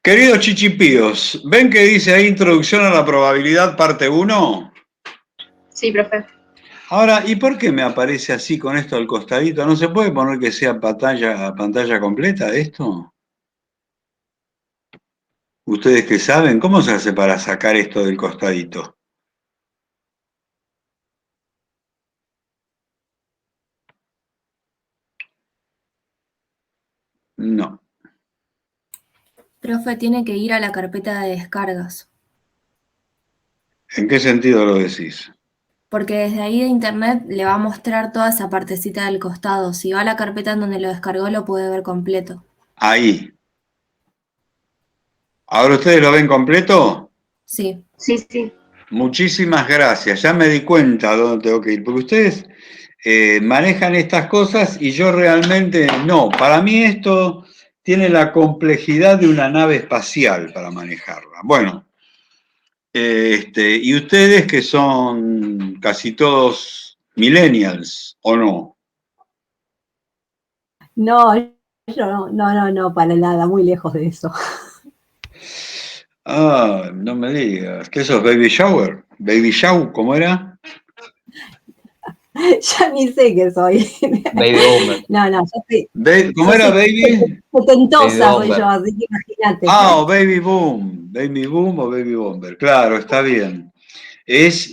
Queridos chichipíos, ¿ven que dice ahí introducción a la probabilidad parte 1? Sí, profe. Ahora, ¿y por qué me aparece así con esto al costadito? ¿No se puede poner que sea pantalla completa esto? ¿Ustedes qué saben? ¿Cómo se hace para sacar esto del costadito? No. Profe, tiene que ir a la carpeta de descargas, ¿En qué sentido lo decís? porque desde ahí de internet le va a mostrar toda esa partecita del costado. Si va a la carpeta en donde lo descargó, lo puede ver completo. Ahí. ¿Ahora ustedes lo ven completo? Sí. Sí. Muchísimas gracias. Ya me di cuenta dónde tengo que ir, porque ustedes manejan estas cosas y yo realmente no. Para mí esto tiene la complejidad de una nave espacial para manejarla. Bueno, y ustedes que son casi todos millennials, ¿o no? No, yo no, para nada, muy lejos de eso. Ah, no me digas. ¿Qué sos, Baby Shower? ¿Baby Show? ¿Cómo era? Ya ni sé qué soy. Baby Boomer. No, yo soy. ¿Cómo era, Baby? Setentosa soy yo, así que imagínate. Ah, o Baby Boom. Baby Boom o Baby Bomber. Claro, está bien. Es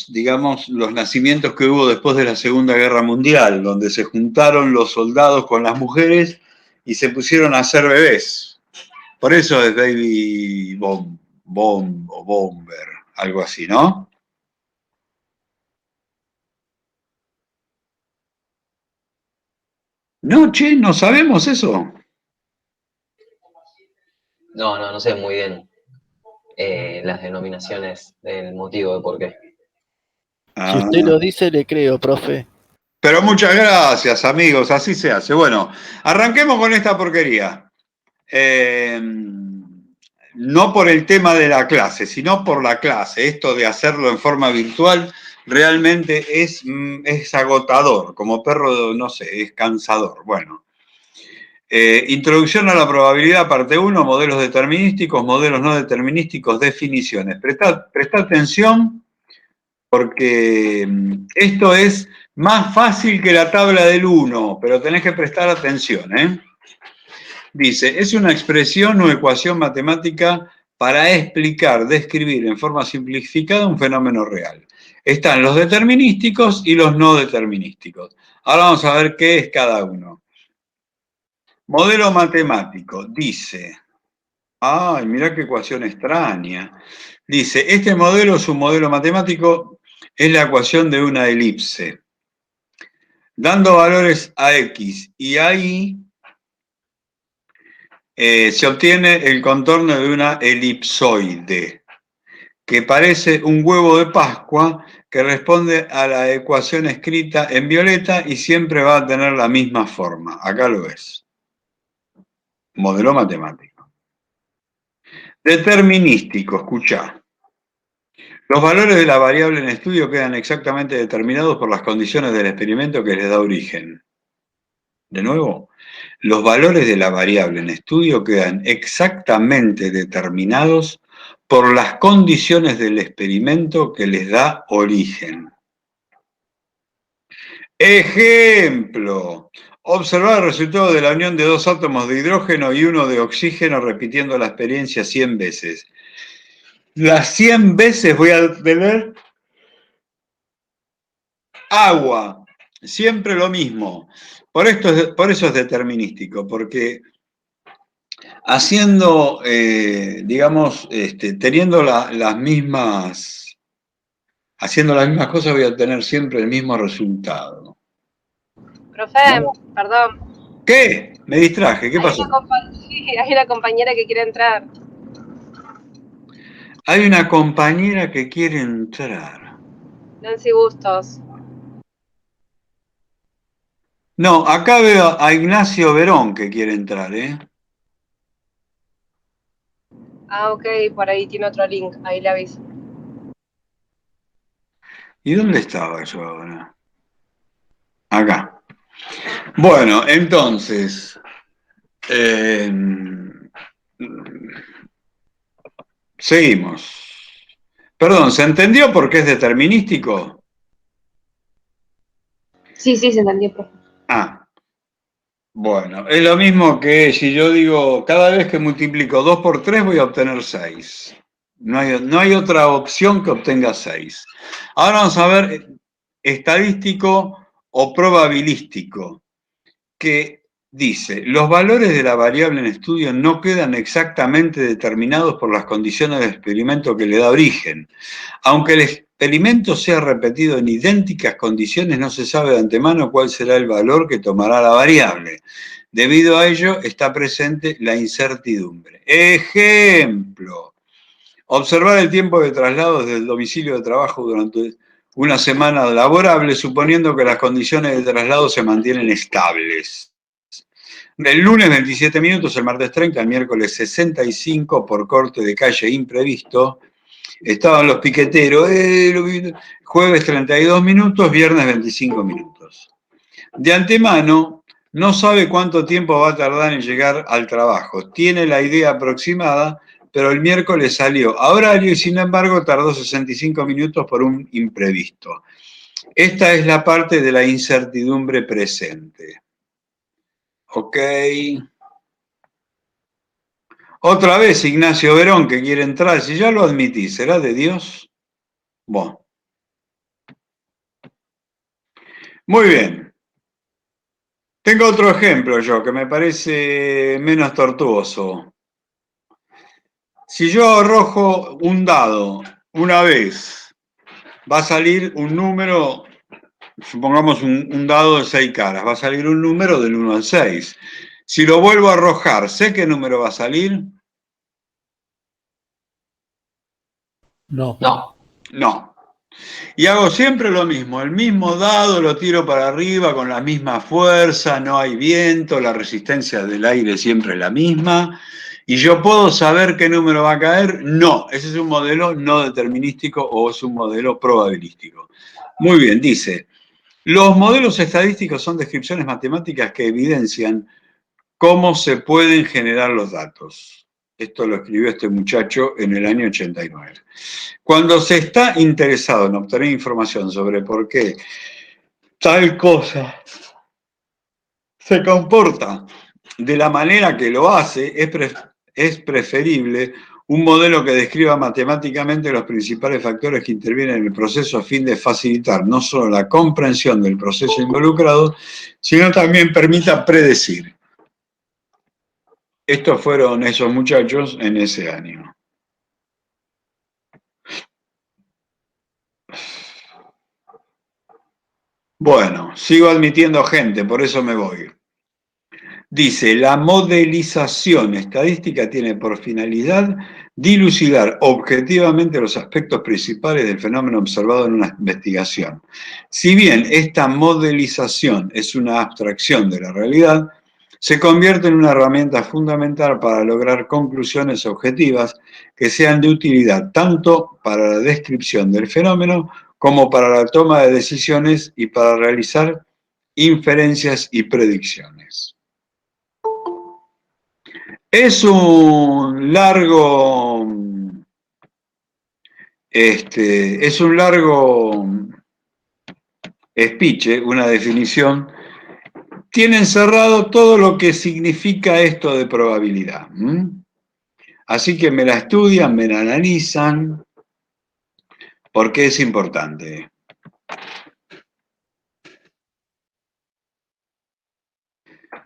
digamos, los nacimientos que hubo después de la Segunda Guerra Mundial, donde se juntaron los soldados con las mujeres y se pusieron a hacer bebés. Por eso es Baby Bomb o Bomber, algo así, ¿no? No, che, no sabemos eso. No sé muy bien las denominaciones del motivo de por qué. Si usted lo dice, le creo, profe. Pero muchas gracias, amigos, así se hace. Bueno, arranquemos con esta porquería. No por el tema de la clase, sino por la clase. Esto de hacerlo en forma virtual realmente es agotador, como perro, no sé, es cansador. Bueno, introducción a la probabilidad, parte 1, modelos determinísticos, modelos no determinísticos, definiciones. Presta atención porque esto es más fácil que la tabla del 1, pero tenés que prestar atención, ¿eh? Dice, es una expresión o ecuación matemática para explicar, describir en forma simplificada un fenómeno real. Están los determinísticos y los no determinísticos. Ahora vamos a ver qué es cada uno. Modelo matemático, dice, ay, mirá qué ecuación extraña. Dice, este modelo es un modelo matemático, es la ecuación de una elipse. Dando valores a x y a y, se obtiene el contorno de una elipsoide, que parece un huevo de Pascua que responde a la ecuación escrita en violeta y siempre va a tener la misma forma. Acá lo ves. Modelo matemático. Determinístico, escuchá. Los valores de la variable en estudio quedan exactamente determinados por las condiciones del experimento que les da origen. De nuevo, los valores de la variable en estudio quedan exactamente determinados por las condiciones del experimento que les da origen. Ejemplo, observar el resultado de la unión de dos átomos de hidrógeno y uno de oxígeno repitiendo la experiencia 100 veces. Las 100 veces voy a tener agua, siempre lo mismo. Por eso es determinístico, porque haciendo, digamos, teniendo haciendo las mismas cosas voy a tener siempre el mismo resultado. Profe, perdón. ¿Qué? Me distraje, ¿qué pasó? Sí, hay una compañera que quiere entrar. Hay una compañera que quiere entrar. Nancy Bustos. No, acá veo a Ignacio Verón que quiere entrar, ¿eh? Ah, ok, por ahí tiene otro link, ahí le aviso. ¿Y dónde estaba yo ahora? Acá. Bueno, entonces, Seguimos. Perdón, ¿se entendió por qué es determinístico? Sí, se entendió, profe. Ah, bueno, es lo mismo que si yo digo, cada vez que multiplico 2 por 3 voy a obtener 6. No hay otra opción que obtenga 6. Ahora vamos a ver estadístico o probabilístico, que dice, los valores de la variable en estudio no quedan exactamente determinados por las condiciones del experimento que le da origen. Aunque el experimento sea repetido en idénticas condiciones, no se sabe de antemano cuál será el valor que tomará la variable. Debido a ello, está presente la incertidumbre. Ejemplo, observar el tiempo de traslado desde el domicilio de trabajo durante una semana laborable, suponiendo que las condiciones de traslado se mantienen estables. El lunes 27 minutos, el martes 30, el miércoles 65 por corte de calle imprevisto. Estaban los piqueteros, jueves 32 minutos, viernes 25 minutos. De antemano, no sabe cuánto tiempo va a tardar en llegar al trabajo. Tiene la idea aproximada, pero el miércoles salió a horario y sin embargo tardó 65 minutos por un imprevisto. Esta es la parte de la incertidumbre presente. Ok. Otra vez Ignacio Verón que quiere entrar, si ya lo admití, ¿será de Dios? Bueno. Muy bien. Tengo otro ejemplo yo que me parece menos tortuoso. Si yo arrojo un dado una vez, va a salir un número, supongamos un dado de 6 caras, va a salir un número del 1 al 6. Si lo vuelvo a arrojar, ¿sé qué número va a salir? No. No. Y hago siempre lo mismo, el mismo dado lo tiro para arriba con la misma fuerza, no hay viento, la resistencia del aire siempre es la misma. ¿Y yo puedo saber qué número va a caer? No, ese es un modelo no determinístico o es un modelo probabilístico. Muy bien, dice, los modelos estadísticos son descripciones matemáticas que evidencian cómo se pueden generar los datos. Esto lo escribió este muchacho en el año 89. Cuando se está interesado en obtener información sobre por qué tal cosa se comporta de la manera que lo hace, es preferible un modelo que describa matemáticamente los principales factores que intervienen en el proceso a fin de facilitar no solo la comprensión del proceso involucrado, sino también permita predecir. Estos fueron esos muchachos en ese año. Bueno, sigo admitiendo gente, por eso me voy. Dice, la modelización estadística tiene por finalidad dilucidar objetivamente los aspectos principales del fenómeno observado en una investigación. Si bien esta modelización es una abstracción de la realidad, se convierte en una herramienta fundamental para lograr conclusiones objetivas que sean de utilidad tanto para la descripción del fenómeno como para la toma de decisiones y para realizar inferencias y predicciones. Es un largo speech, una definición. Tiene encerrado todo lo que significa esto de probabilidad. Así que me la estudian, me la analizan, porque es importante.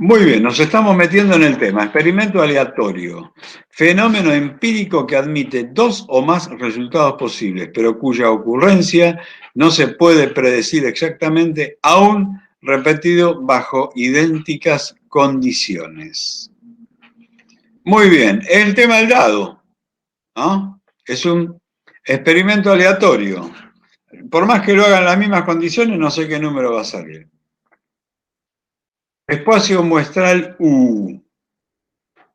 Muy bien, nos estamos metiendo en el tema. Experimento aleatorio. Fenómeno empírico que admite 2 o más resultados posibles, pero cuya ocurrencia no se puede predecir exactamente, aún repetido bajo idénticas condiciones. Muy bien, el tema del dado, ¿no? Es un experimento aleatorio. Por más que lo hagan en las mismas condiciones, no sé qué número va a salir. Espacio muestral U.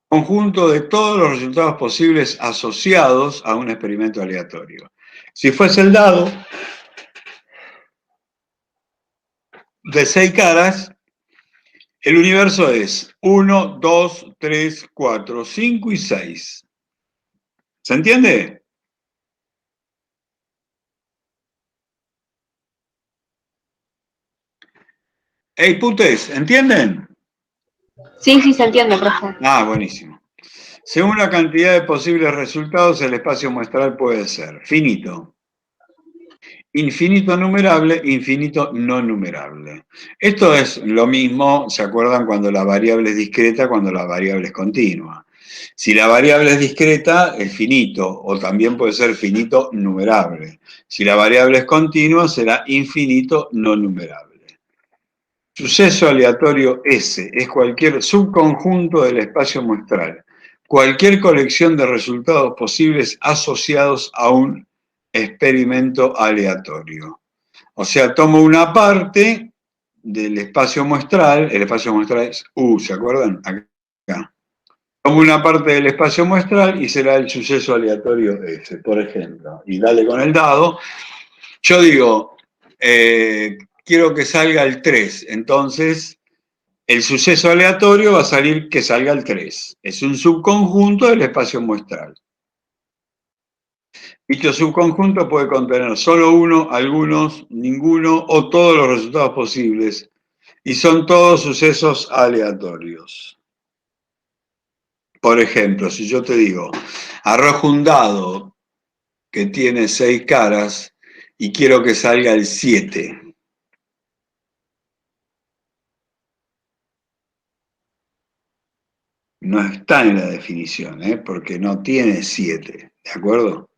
Conjunto de todos los resultados posibles asociados a un experimento aleatorio. Si fuese el dado de 6 caras, El universo es 1, 2, 3, 4, 5 y 6. ¿Se entiende? Hey, putes, ¿entienden? Sí, sí, se entiende, profe. Ah, buenísimo. Según la cantidad de posibles resultados, el espacio muestral puede ser finito, infinito numerable, infinito no numerable. Esto es lo mismo, ¿se acuerdan cuando la variable es discreta, cuando la variable es continua? Si la variable es discreta, es finito, o también puede ser finito numerable. Si la variable es continua, será infinito no numerable. Suceso aleatorio S es cualquier subconjunto del espacio muestral, cualquier colección de resultados posibles asociados a un experimento aleatorio. O sea, tomo una parte del espacio muestral, el espacio muestral es U, ¿se acuerdan? Acá. Tomo una parte del espacio muestral y será el suceso aleatorio S, por ejemplo. Y dale con el dado. Yo digo, quiero que salga el 3, entonces el suceso aleatorio va a salir que salga el 3. Es un subconjunto del espacio muestral. Dicho subconjunto puede contener solo uno, algunos, ninguno o todos los resultados posibles. Y son todos sucesos aleatorios. Por ejemplo, si yo te digo, arrojo un dado que tiene 6 caras y quiero que salga el 7. No está en la definición, porque no tiene 7. ¿De acuerdo?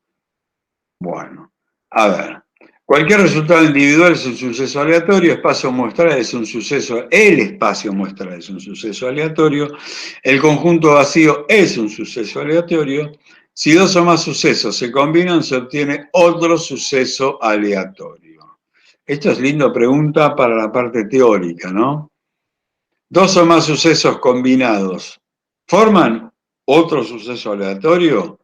Bueno, a ver. Cualquier resultado individual es un suceso aleatorio, espacio muestral es un suceso, el espacio muestral es un suceso aleatorio, el conjunto vacío es un suceso aleatorio. Si dos o más sucesos se combinan, se obtiene otro suceso aleatorio. Esto es linda pregunta para la parte teórica, ¿no? Dos o más sucesos combinados, ¿forman otro suceso aleatorio?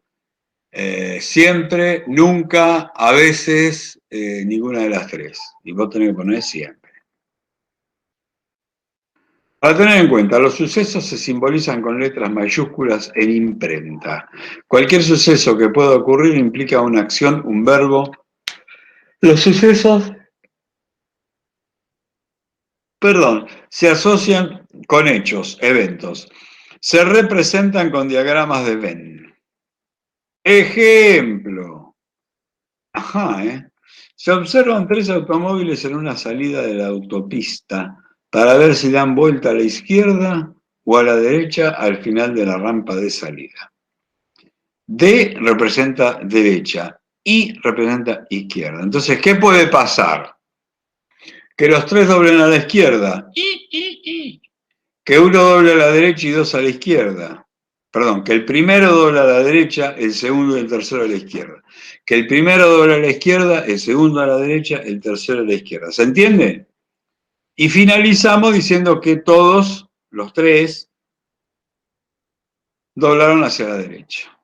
Siempre, nunca, a veces, ninguna de las tres. Y vos tenés que poner siempre. Para tener en cuenta, los sucesos se simbolizan con letras mayúsculas en imprenta. Cualquier suceso que pueda ocurrir implica una acción, un verbo. Los sucesos, se asocian con hechos, eventos. Se representan con diagramas de Venn. Ejemplo. Ajá, Se observan 3 automóviles en una salida de la autopista para ver si dan vuelta a la izquierda o a la derecha al final de la rampa de salida. D representa derecha, I representa izquierda. Entonces, ¿qué puede pasar? Que los 3 doblen a la izquierda. Que uno doble a la derecha y 2 a la izquierda. Perdón, que el primero dobla a la derecha, el segundo y el tercero a la izquierda. Que el primero dobla a la izquierda, el segundo a la derecha, el tercero a la izquierda. ¿Se entiende? Y finalizamos diciendo que todos, los 3, doblaron hacia la derecha.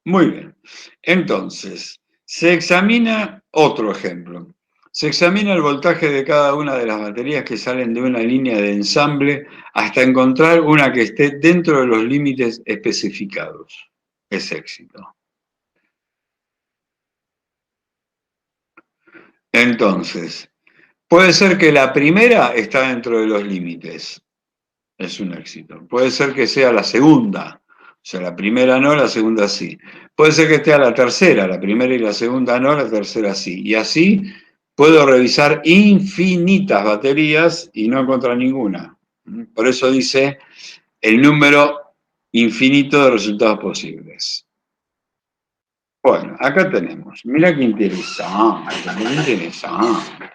Muy bien. Entonces, se examina otro ejemplo. Se examina el voltaje de cada una de las baterías que salen de una línea de ensamble hasta encontrar una que esté dentro de los límites especificados. Es éxito. Entonces, puede ser que la primera está dentro de los límites. Es un éxito. Puede ser que sea la segunda. O sea, la primera no, la segunda sí. Puede ser que esté a la tercera, la primera y la segunda no, la tercera sí. Y así puedo revisar infinitas baterías y no encontrar ninguna. Por eso dice el número infinito de resultados posibles. Bueno, acá tenemos. Mira qué interesante, qué interesante.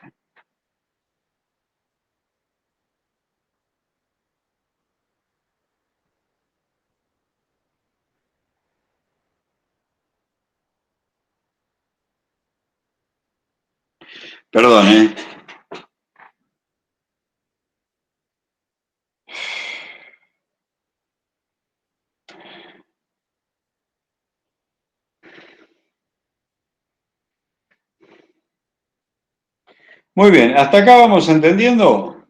Perdón, Muy bien, ¿hasta acá vamos entendiendo?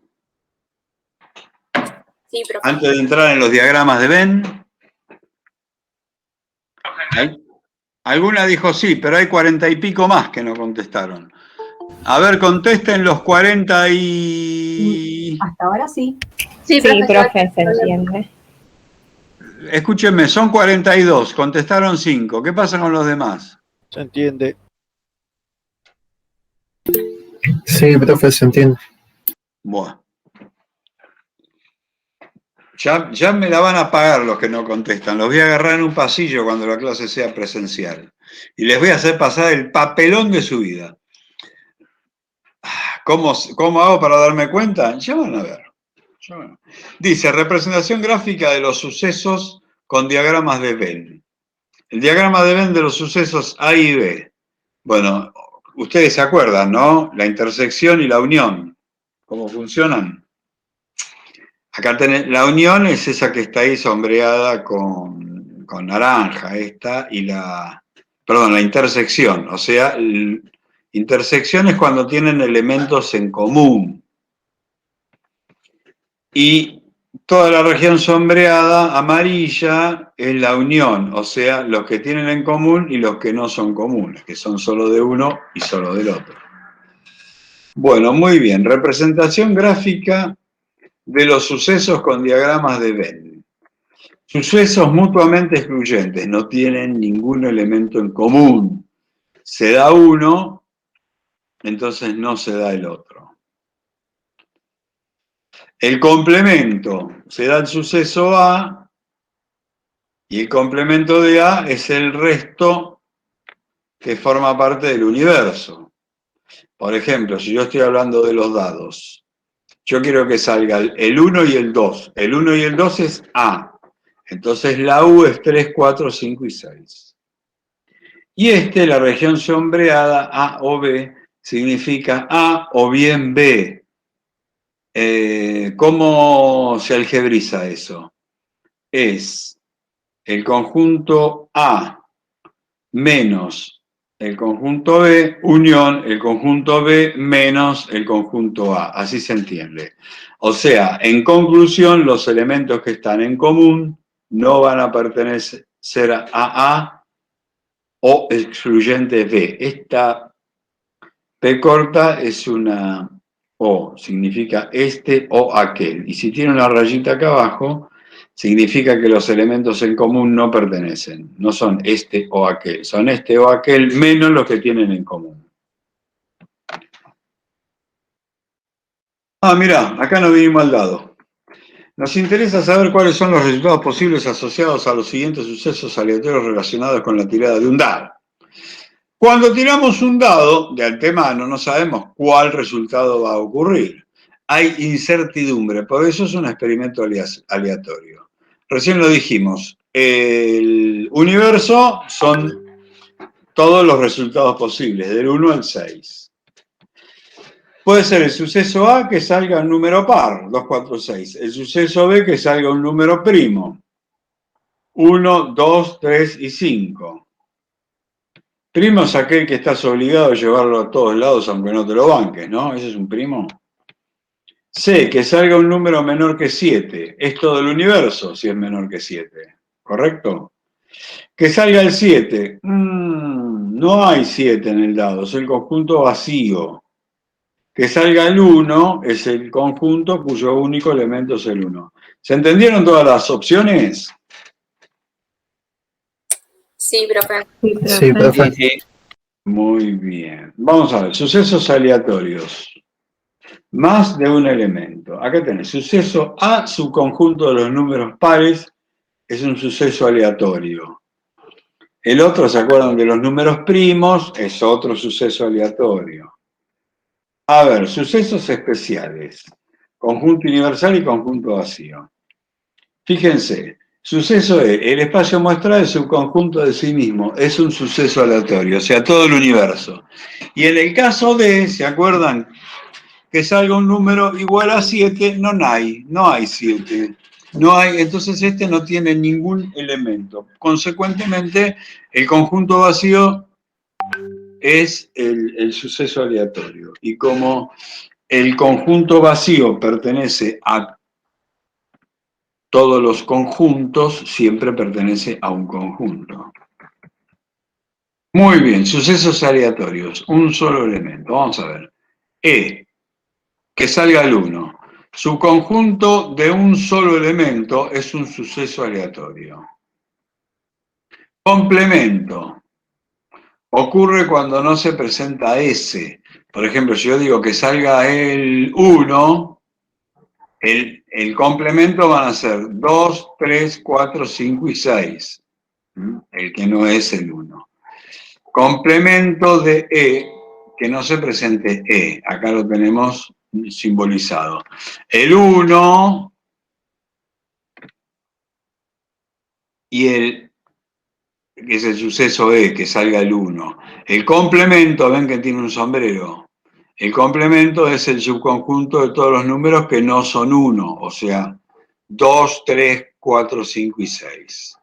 Sí, profe. Antes de entrar en los diagramas de Venn. Alguna dijo sí, pero hay 40 y pico más que no contestaron. A ver, contesten los 40 y... Hasta ahora sí. Sí, Sí, profe, profe, se entiende. Escúchenme, son 42, contestaron 5. ¿Qué pasa con los demás? Se entiende. Sí, profe, se entiende. Bueno. Ya me la van a pagar los que no contestan. Los voy a agarrar en un pasillo cuando la clase sea presencial. Y les voy a hacer pasar el papelón de su vida. ¿Cómo hago para darme cuenta? Ya van a ver. Dice, representación gráfica de los sucesos con diagramas de Venn. El diagrama de Venn de los sucesos A y B. Bueno, ustedes se acuerdan, ¿no? La intersección y la unión. ¿Cómo funcionan? Acá tenés, la unión es esa que está ahí sombreada con naranja, esta, y la intersección. O sea, intersección es cuando tienen elementos en común. Y toda la región sombreada, amarilla, es la unión, o sea, los que tienen en común y los que no son comunes, que son solo de uno y solo del otro. Bueno, muy bien, representación gráfica de los sucesos con diagramas de Venn. Sucesos mutuamente excluyentes, no tienen ningún elemento en común. Se da uno, entonces no se da el otro. El complemento, se da el suceso A, y el complemento de A es el resto que forma parte del universo. Por ejemplo, si yo estoy hablando de los dados, yo quiero que salga el 1 y el 2. El 1 y el 2 es A. Entonces la U es 3, 4, 5 y 6. Y la región sombreada, A o B, significa A o bien B. ¿Cómo se algebriza eso? Es el conjunto A menos el conjunto B, unión el conjunto B menos el conjunto A. Así se entiende. O sea, en conclusión, los elementos que están en común no van a pertenecer a A o excluyente B. Esta P corta es una O, significa este o aquel. Y si tiene una rayita acá abajo, significa que los elementos en común no pertenecen, no son este o aquel, son este o aquel menos los que tienen en común. Mirá, acá nos vinimos al dado. Nos interesa saber cuáles son los resultados posibles asociados a los siguientes sucesos aleatorios relacionados con la tirada de un dado. Cuando tiramos un dado, de antemano no sabemos cuál resultado va a ocurrir. Hay incertidumbre, por eso es un experimento aleatorio. Recién lo dijimos, el universo son todos los resultados posibles, del 1 al 6. Puede ser el suceso A que salga un número par, 2, 4, 6. El suceso B que salga un número primo, 1, 2, 3 y 5. Primo es aquel que estás obligado a llevarlo a todos lados aunque no te lo banques, ¿no? Ese es un primo. C, que salga un número menor que 7. Es todo el universo si es menor que 7. ¿Correcto? Que salga el 7. No hay 7 en el dado, es el conjunto vacío. Que salga el 1 es el conjunto cuyo único elemento es el 1. ¿Se entendieron todas las opciones? Sí, profe. Sí, profe. Sí. Muy bien. Vamos a ver, sucesos aleatorios. Más de un elemento. Acá tenés suceso A, subconjunto de los números pares, es un suceso aleatorio. El otro, ¿se acuerdan de los números primos? Es otro suceso aleatorio. A ver, sucesos especiales. Conjunto universal y conjunto vacío. Fíjense, suceso E, el espacio muestra el subconjunto de sí mismo, es un suceso aleatorio, o sea, todo el universo. Y en el caso D, ¿se acuerdan? Que salga un número igual a 7, no hay 7. No hay, entonces no tiene ningún elemento. Consecuentemente, el conjunto vacío es el suceso aleatorio. Y como el conjunto vacío pertenece a todos los conjuntos siempre pertenece a un conjunto. Muy bien, sucesos aleatorios, un solo elemento. Vamos a ver. E, que salga el 1. Su conjunto de un solo elemento es un suceso aleatorio. Complemento. Ocurre cuando no se presenta S. Por ejemplo, si yo digo que salga el 1, el complemento van a ser 2, 3, 4, 5 y 6. El que no es el 1. Complemento de E, que no se presente E. Acá lo tenemos simbolizado. El 1 y que es el suceso E, que salga el 1. El complemento, ven que tiene un sombrero. El complemento es el subconjunto de todos los números que no son 1, o sea, 2, 3, 4, 5 y 6.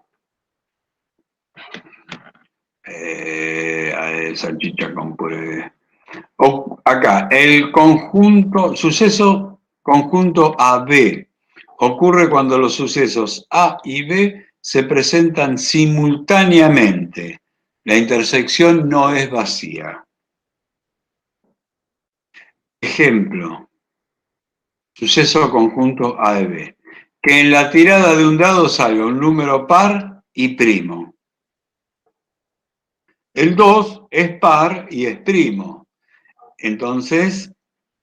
Salchicha con puré. Acá, el conjunto, suceso conjunto AB. Ocurre cuando los sucesos A y B se presentan simultáneamente. La intersección no es vacía. Ejemplo, suceso conjunto A y B. Que en la tirada de un dado salga un número par y primo. El 2 es par y es primo. Entonces,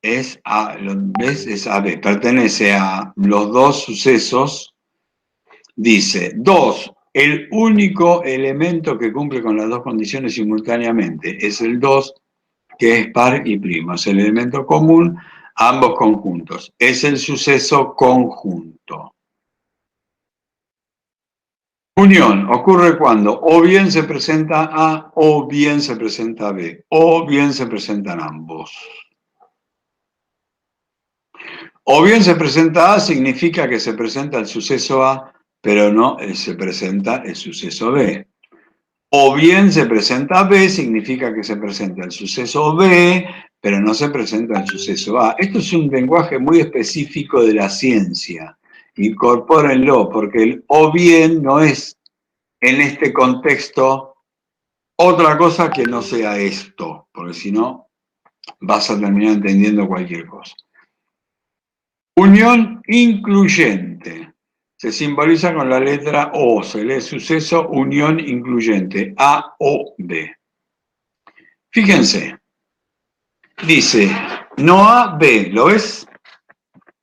es AB, pertenece a los dos sucesos. Dice, 2, el único elemento que cumple con las dos condiciones simultáneamente es el 2, que es par y primo. Es el elemento común a ambos conjuntos. Es el suceso conjunto. Unión ocurre cuando o bien se presenta A o bien se presenta B, o bien se presentan ambos. O bien se presenta A significa que se presenta el suceso A, pero no se presenta el suceso B. O bien se presenta B significa que se presenta el suceso B, pero no se presenta el suceso A. Esto es un lenguaje muy específico de la ciencia. Incorpórenlo, porque el o bien no es en este contexto otra cosa que no sea esto, porque si no vas a terminar entendiendo cualquier cosa. Unión incluyente. Se simboliza con la letra O, se lee suceso unión incluyente, A, O, B. Fíjense, dice no A, B, ¿lo ves?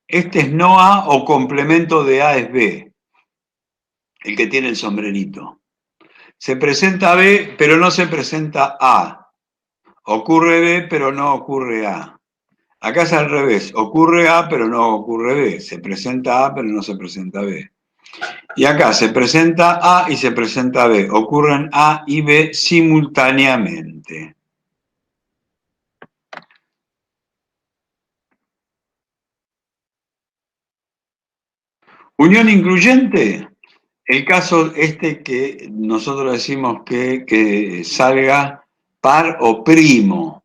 Este es no A o complemento de A es B, el que tiene el sombrerito. Se presenta B, pero no se presenta A. Ocurre B, pero no ocurre A. Acá es al revés, ocurre A, pero no ocurre B. Se presenta A, pero no se presenta B. Y acá se presenta A y se presenta B. Ocurren A y B simultáneamente. Unión incluyente. El caso este que nosotros decimos que salga par o primo.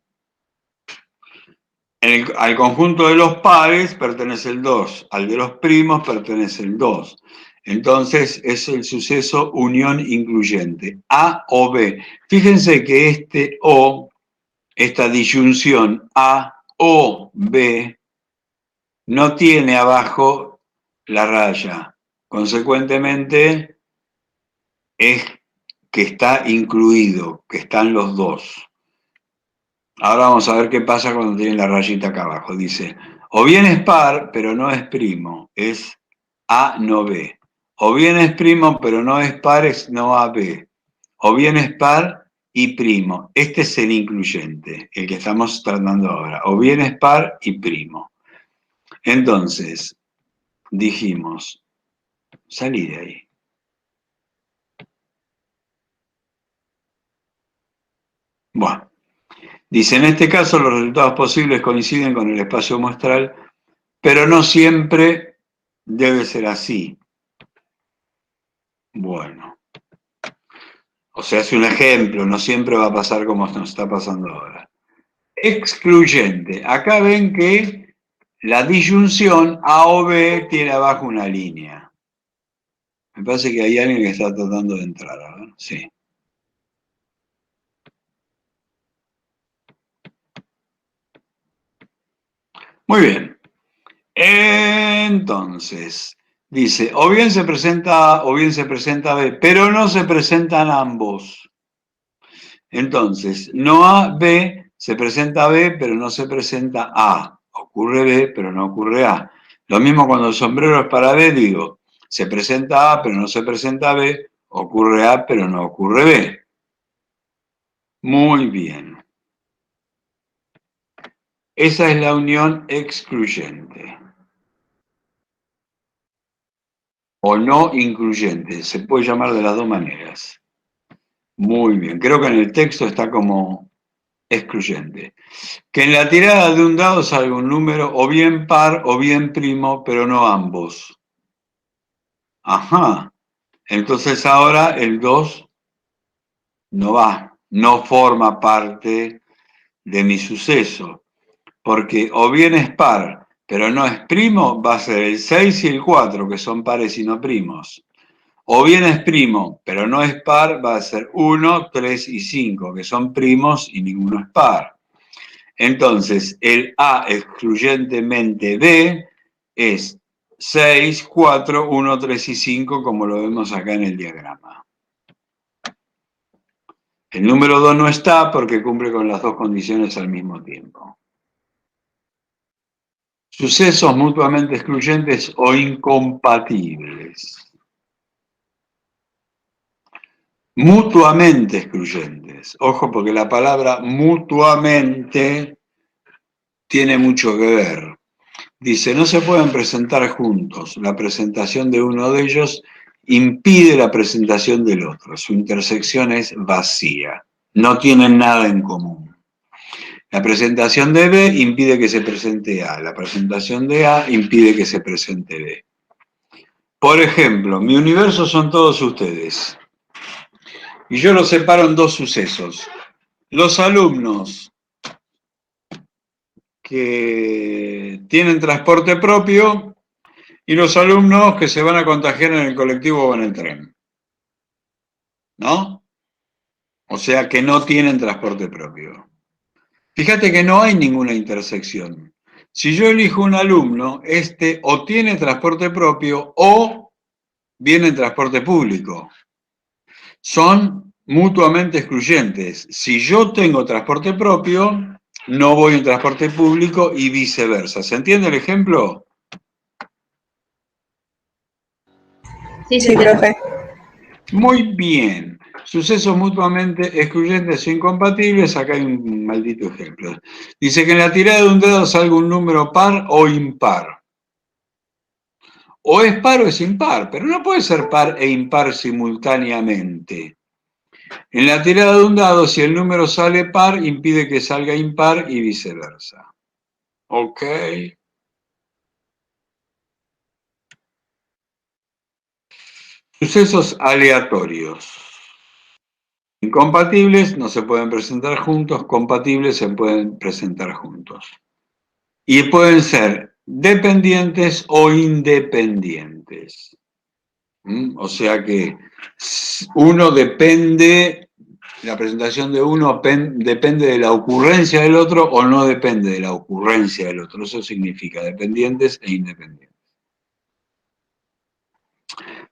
Al conjunto de los pares pertenece el 2, al de los primos pertenece el 2. Entonces es el suceso unión incluyente, A o B. Fíjense que este O, esta disyunción A o B, no tiene abajo la raya. Consecuentemente, es que está incluido, que están los dos. Ahora vamos a ver qué pasa cuando tiene la rayita acá abajo. Dice, o bien es par, pero no es primo, es A no B. O bien es primo, pero no es par, es no A B. O bien es par y primo. Este es el incluyente, el que estamos tratando ahora. O bien es par y primo. Entonces, dijimos, salí de ahí. Bueno. Dice, en este caso los resultados posibles coinciden con el espacio muestral, pero no siempre debe ser así. Bueno. O sea, es un ejemplo, no siempre va a pasar como nos está pasando ahora. Excluyente. Acá ven que la disyunción A o B tiene abajo una línea. Me parece que hay alguien que está tratando de entrar, a ver, sí. Muy bien. Entonces, dice, o bien se presenta A o bien se presenta B, pero no se presentan ambos. Entonces, no A, B, se presenta B, pero no se presenta A. Ocurre B, pero no ocurre A. Lo mismo cuando el sombrero es para B, digo, se presenta A, pero no se presenta B, ocurre A, pero no ocurre B. Muy bien. Esa es la unión excluyente. O no incluyente, se puede llamar de las dos maneras. Muy bien, creo que en el texto está como excluyente. Que en la tirada de un dado salga un número o bien par o bien primo, pero no ambos. Ajá, entonces ahora el 2 no va, no forma parte de mi suceso, porque o bien es par, pero no es primo, va a ser el 6 y el 4, que son pares y no primos. O bien es primo, pero no es par, va a ser 1, 3 y 5, que son primos y ninguno es par. Entonces, el A excluyentemente B es 6, 4, 1, 3 y 5, como lo vemos acá en el diagrama. El número 2 no está porque cumple con las dos condiciones al mismo tiempo. Sucesos mutuamente excluyentes o incompatibles. Mutuamente excluyentes. Ojo, porque la palabra mutuamente tiene mucho que ver. Dice, no se pueden presentar juntos. La presentación de uno de ellos impide la presentación del otro. Su intersección es vacía. No tienen nada en común. La presentación de B impide que se presente A. La presentación de A impide que se presente B. Por ejemplo, mi universo son todos ustedes. Y yo los separo en dos sucesos. Los alumnos que tienen transporte propio y los alumnos que se van a contagiar en el colectivo o en el tren. ¿No? O sea que no tienen transporte propio. Fíjate que no hay ninguna intersección. Si yo elijo un alumno, este o tiene transporte propio o viene en transporte público. Son mutuamente excluyentes. Si yo tengo transporte propio, no voy en transporte público y viceversa. ¿Se entiende el ejemplo? Sí, profe. Muy bien. Sucesos mutuamente excluyentes o incompatibles. Acá hay un maldito ejemplo. Dice que en la tirada de un dedo salga un número par o impar. O es par o es impar, pero no puede ser par e impar simultáneamente. En la tirada de un dado, si el número sale par, impide que salga impar y viceversa. ¿Ok? Sucesos aleatorios. Incompatibles no se pueden presentar juntos, compatibles se pueden presentar juntos. Y pueden ser dependientes o independientes. O sea que uno depende, la presentación de uno depende de la ocurrencia del otro o no depende de la ocurrencia del otro. Eso significa dependientes e independientes.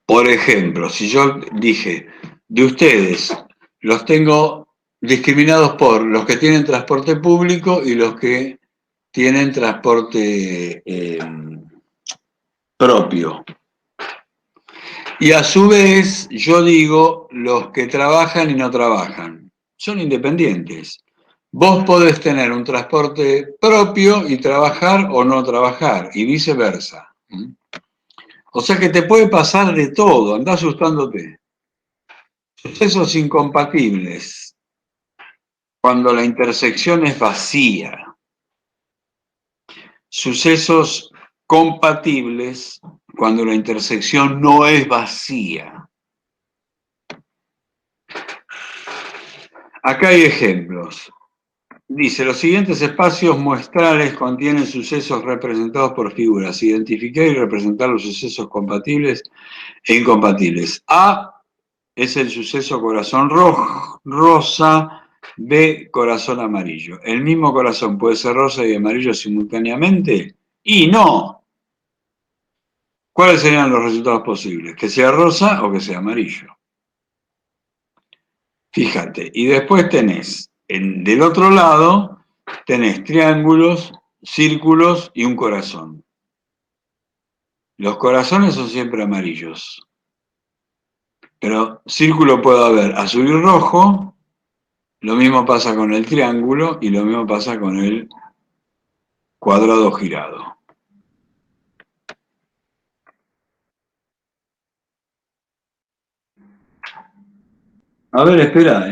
Por ejemplo, si yo dije, de ustedes, los tengo discriminados por los que tienen transporte público y los que tienen transporte propio. Y a su vez, yo digo, los que trabajan y no trabajan. Son independientes. Vos podés tener un transporte propio y trabajar o no trabajar, y viceversa. O sea que te puede pasar de todo, andá asustándote. Sucesos incompatibles, cuando la intersección es vacía. Sucesos compatibles, cuando la intersección no es vacía. Acá hay ejemplos. Dice, los siguientes espacios muestrales contienen sucesos representados por figuras. Identificar y representar los sucesos compatibles e incompatibles. A es el suceso corazón rosa, B corazón amarillo. ¿El mismo corazón puede ser rosa y amarillo simultáneamente? Y no. ¿Cuáles serían los resultados posibles? Que sea rosa o que sea amarillo. Fíjate, y después tenés, del otro lado, tenés triángulos, círculos y un corazón. Los corazones son siempre amarillos. Pero círculo puede haber azul y rojo, lo mismo pasa con el triángulo y lo mismo pasa con el cuadrado girado. A ver, espera,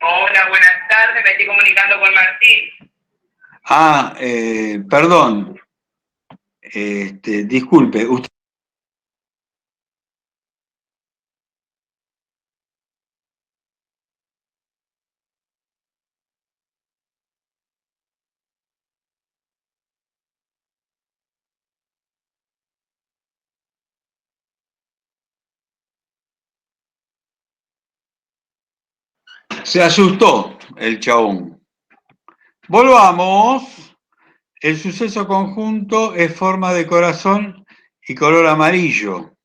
Hola, buenas tardes, me estoy comunicando con Martín. Perdón. Disculpe, usted... Se asustó el chabón. Volvamos. El suceso conjunto es forma de corazón y color amarillo.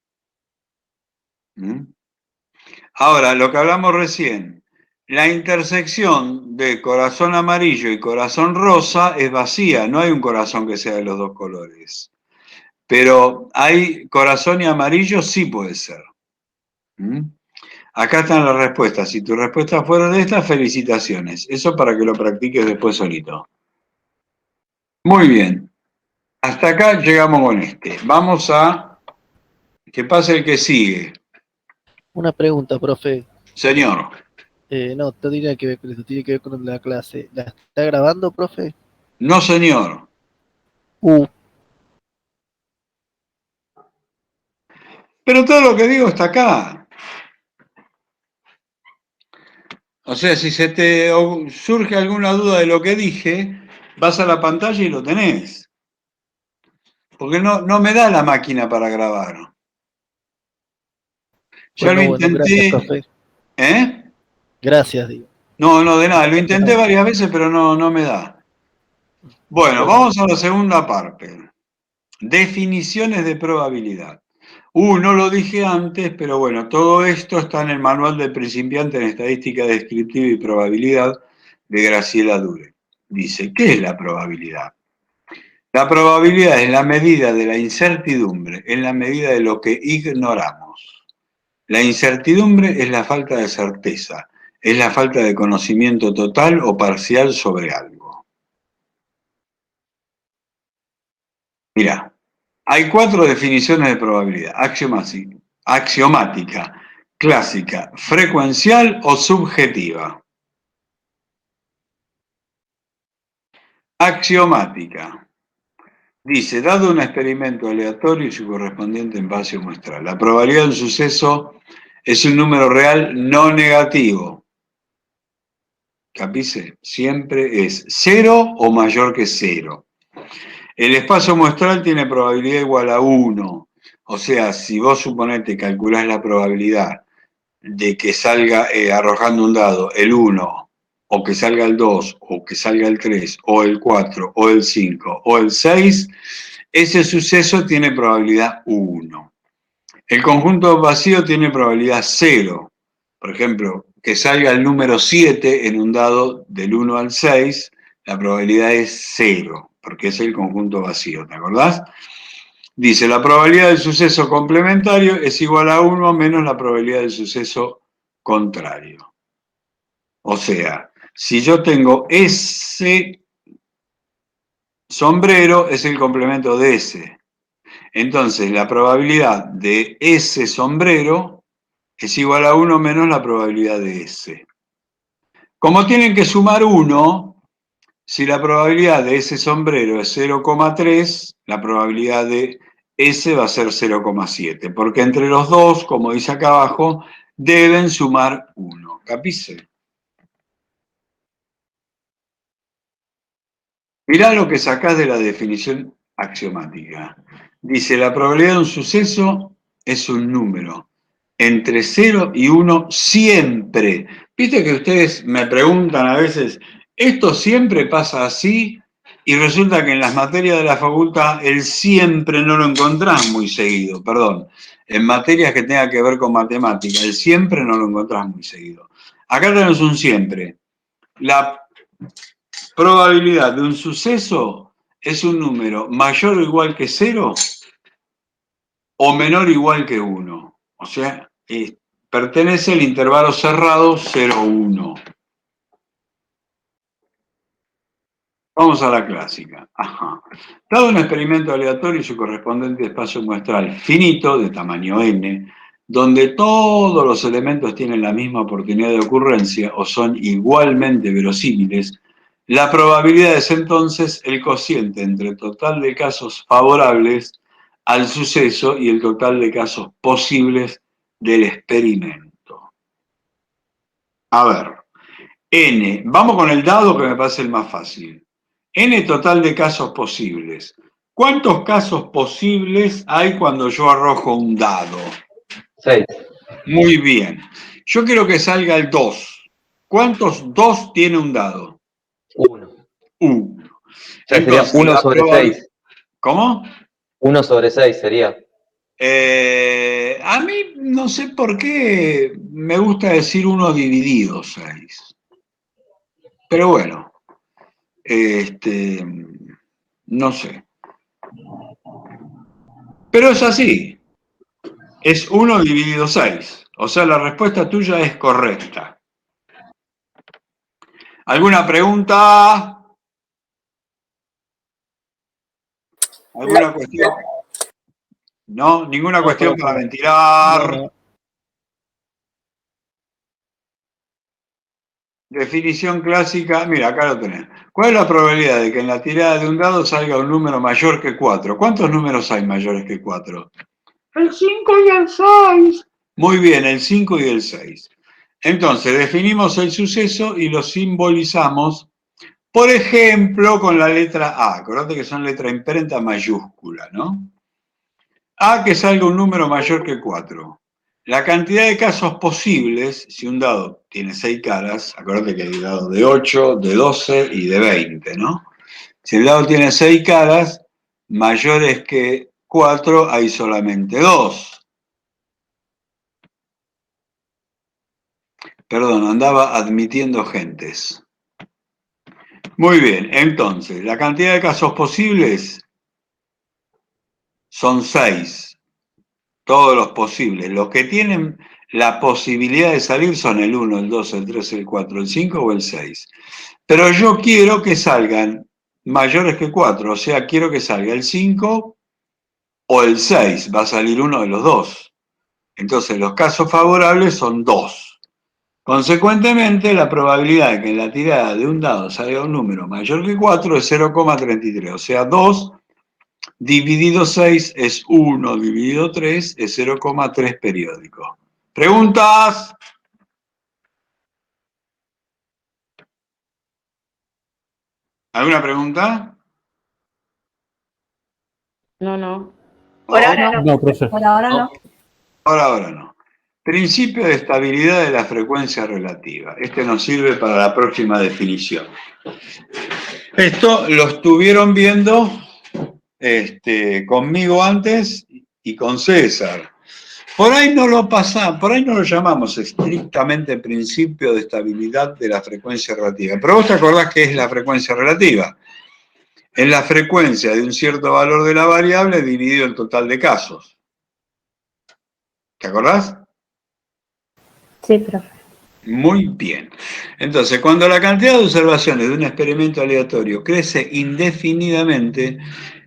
Ahora, lo que hablamos recién, la intersección de corazón amarillo y corazón rosa es vacía, no hay un corazón que sea de los dos colores. Pero hay corazón y amarillo sí puede ser. Acá están las respuestas. Si tu respuesta fuera de estas, felicitaciones. Eso para que lo practiques después solito. Muy bien. Hasta acá llegamos con este. Vamos a que pase el que sigue. Una pregunta, profe. Señor. No tiene que ver con eso, tiene que ver con la clase. ¿La está grabando, profe? No, señor. Pero todo lo que digo está acá. O sea, si se te surge alguna duda de lo que dije, vas a la pantalla y lo tenés. Porque no me da la máquina para grabar. Ya Bueno, lo intenté. Gracias, profe. ¿Eh? Gracias, digo. No, de nada. Lo intenté varias veces, pero no me da. Bueno, vamos a la segunda parte. Definiciones de probabilidad. No lo dije antes, pero bueno, todo esto está en el Manual del Principiante en Estadística Descriptiva y Probabilidad de Graciela Dure. Dice, ¿qué es la probabilidad? La probabilidad es la medida de la incertidumbre, en la medida de lo que ignoramos. La incertidumbre es la falta de certeza, es la falta de conocimiento total o parcial sobre algo. Mirá. Hay 4 definiciones de probabilidad: axiomática, clásica, frecuencial o subjetiva. Axiomática. Dice, dado un experimento aleatorio y su correspondiente espacio muestral, la probabilidad de un suceso es un número real no negativo. ¿Capice? Siempre es 0 o mayor que 0. El espacio muestral tiene probabilidad igual a 1. O sea, si vos suponete calculás la probabilidad de que salga arrojando un dado el 1, o que salga el 2, o que salga el 3, o el 4, o el 5, o el 6, ese suceso tiene probabilidad 1. El conjunto vacío tiene probabilidad 0. Por ejemplo, que salga el número 7 en un dado del 1 al 6, la probabilidad es 0, porque es el conjunto vacío, ¿te acordás? Dice, la probabilidad del suceso complementario es igual a 1 menos la probabilidad del suceso contrario. O sea, si yo tengo ese sombrero, es el complemento de ese. Entonces, la probabilidad de ese sombrero es igual a 1 menos la probabilidad de ese. Como tienen que sumar 1, si la probabilidad de ese sombrero es 0,3, la probabilidad de ese va a ser 0,7, porque entre los dos, como dice acá abajo, deben sumar 1. capice. Mirá lo que sacás de la definición axiomática. Dice, la probabilidad de un suceso es un número entre 0 y 1 siempre. Viste que ustedes me preguntan a veces, ¿esto siempre pasa así? Y resulta que en las materias de la facultad el siempre no lo encontrás muy seguido, perdón. En materias que tengan que ver con matemática, el siempre no lo encontrás muy seguido. Acá tenemos un siempre. La probabilidad de un suceso es un número mayor o igual que 0 o menor o igual que 1. O sea, pertenece al intervalo cerrado 0-1. Vamos a la clásica. Ajá. Dado un experimento aleatorio y su correspondiente espacio muestral finito, de tamaño n, donde todos los elementos tienen la misma oportunidad de ocurrencia o son igualmente verosímiles, la probabilidad es entonces el cociente entre el total de casos favorables al suceso y el total de casos posibles del experimento. A ver, n, vamos con el dado que me parece el más fácil. N total de casos posibles. ¿Cuántos casos posibles hay cuando yo arrojo un dado? 6. Muy bien. Yo quiero que salga el 2. ¿Cuántos 2 tiene un dado? 1. 1. O sea, sería 1 sobre 6. ¿Cómo? 1 sobre 6 sería. A mí no sé por qué me gusta decir 1 dividido 6. Pero bueno, no sé. Pero es así. Es 1 dividido 6. O sea, la respuesta tuya es correcta. ¿Alguna pregunta? ¿Alguna cuestión? No, ninguna cuestión para ventilar. Definición clásica, mira, acá lo tenés. ¿Cuál es la probabilidad de que en la tirada de un dado salga un número mayor que 4? ¿Cuántos números hay mayores que 4? El 5 y el 6. Muy bien, el 5 y el 6. Entonces, definimos el suceso y lo simbolizamos, por ejemplo, con la letra A. Acordate que son letra imprenta mayúscula, ¿no? A que salga un número mayor que 4. La cantidad de casos posibles, si un dado tiene 6 caras, acordate que hay dados de 8, de 12 y de 20, ¿no? Si el dado tiene 6 caras, mayores que 4 hay solamente 2. Perdón, andaba admitiendo gentes. Muy bien, entonces, la cantidad de casos posibles son 6. Todos los posibles. Los que tienen la posibilidad de salir son el 1, el 2, el 3, el 4, el 5 o el 6. Pero yo quiero que salgan mayores que 4, o sea, quiero que salga el 5 o el 6. Va a salir uno de los dos. Entonces, los casos favorables son 2. Consecuentemente, la probabilidad de que en la tirada de un dado salga un número mayor que 4 es 0,33. O sea, 2 dividido 6 es 1 dividido 3 es 0,3 periódico. ¿Preguntas? ¿Alguna pregunta? No. Por ahora no. No, profe. Por ahora no. Ahora no. Principio de estabilidad de la frecuencia relativa. Este nos sirve para la próxima definición. Esto lo estuvieron viendo conmigo antes y con César. Por ahí no lo pasamos, por ahí no lo llamamos estrictamente principio de estabilidad de la frecuencia relativa. Pero vos te acordás qué es la frecuencia relativa. Es la frecuencia de un cierto valor de la variable dividido el total de casos. ¿Te acordás? Sí, profe. Muy bien. Entonces, cuando la cantidad de observaciones de un experimento aleatorio crece indefinidamente,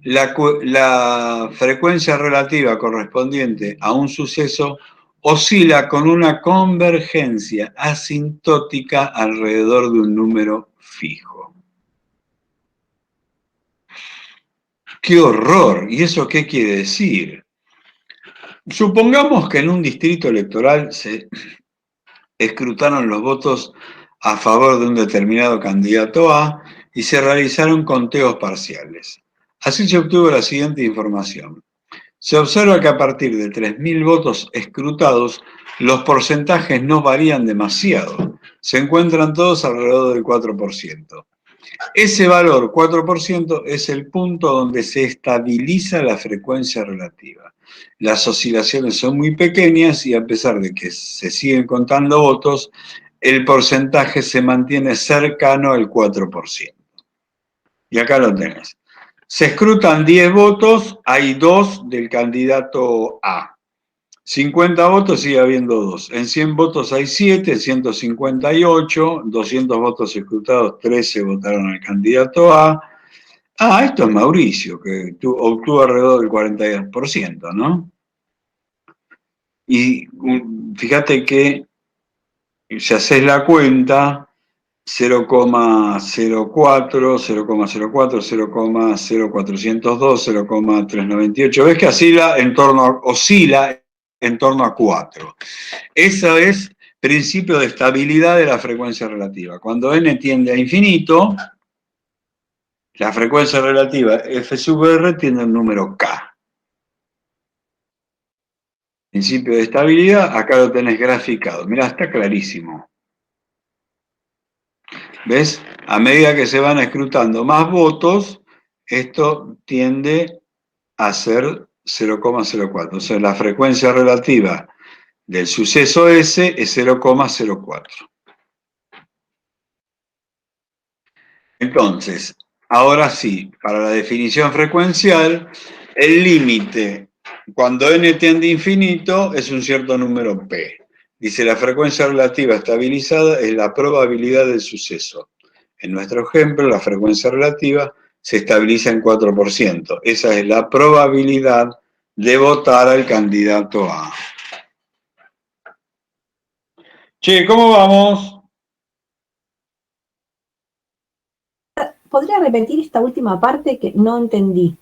la frecuencia relativa correspondiente a un suceso oscila con una convergencia asintótica alrededor de un número fijo. ¡Qué horror! ¿Y eso qué quiere decir? Supongamos que en un distrito electoral escrutaron los votos a favor de un determinado candidato A y se realizaron conteos parciales. Así se obtuvo la siguiente información. Se observa que a partir de 3.000 votos escrutados, los porcentajes no varían demasiado. Se encuentran todos alrededor del 4%. Ese valor, 4%, es el punto donde se estabiliza la frecuencia relativa. Las oscilaciones son muy pequeñas y a pesar de que se siguen contando votos, el porcentaje se mantiene cercano al 4%. Y acá lo tenés. Se escrutan 10 votos, hay 2 del candidato A. 50 votos sigue habiendo 2. En 100 votos hay 7, 158, 200 votos escrutados, 13 votaron al candidato A. Ah, esto es Mauricio, que obtuvo alrededor del 42%, ¿no? Y fíjate que si haces la cuenta, 0,04, 0,04, 0,0402, 0,398. ¿Ves que oscila en torno a 4? Eso es principio de estabilidad de la frecuencia relativa. Cuando n tiende a infinito, la frecuencia relativa f sub r tiene el número k. Principio de estabilidad, acá lo tenés graficado. Mirá, está clarísimo. ¿Ves? A medida que se van escrutando más votos, esto tiende a ser 0,04. O sea, la frecuencia relativa del suceso S es 0,04. Entonces, ahora sí, para la definición frecuencial, el límite cuando n tiende a infinito es un cierto número p. Dice, la frecuencia relativa estabilizada es la probabilidad del suceso. En nuestro ejemplo, la frecuencia relativa se estabiliza en 4%. Esa es la probabilidad de votar al candidato A. Che, ¿cómo vamos? ¿Podría repetir esta última parte que no entendí?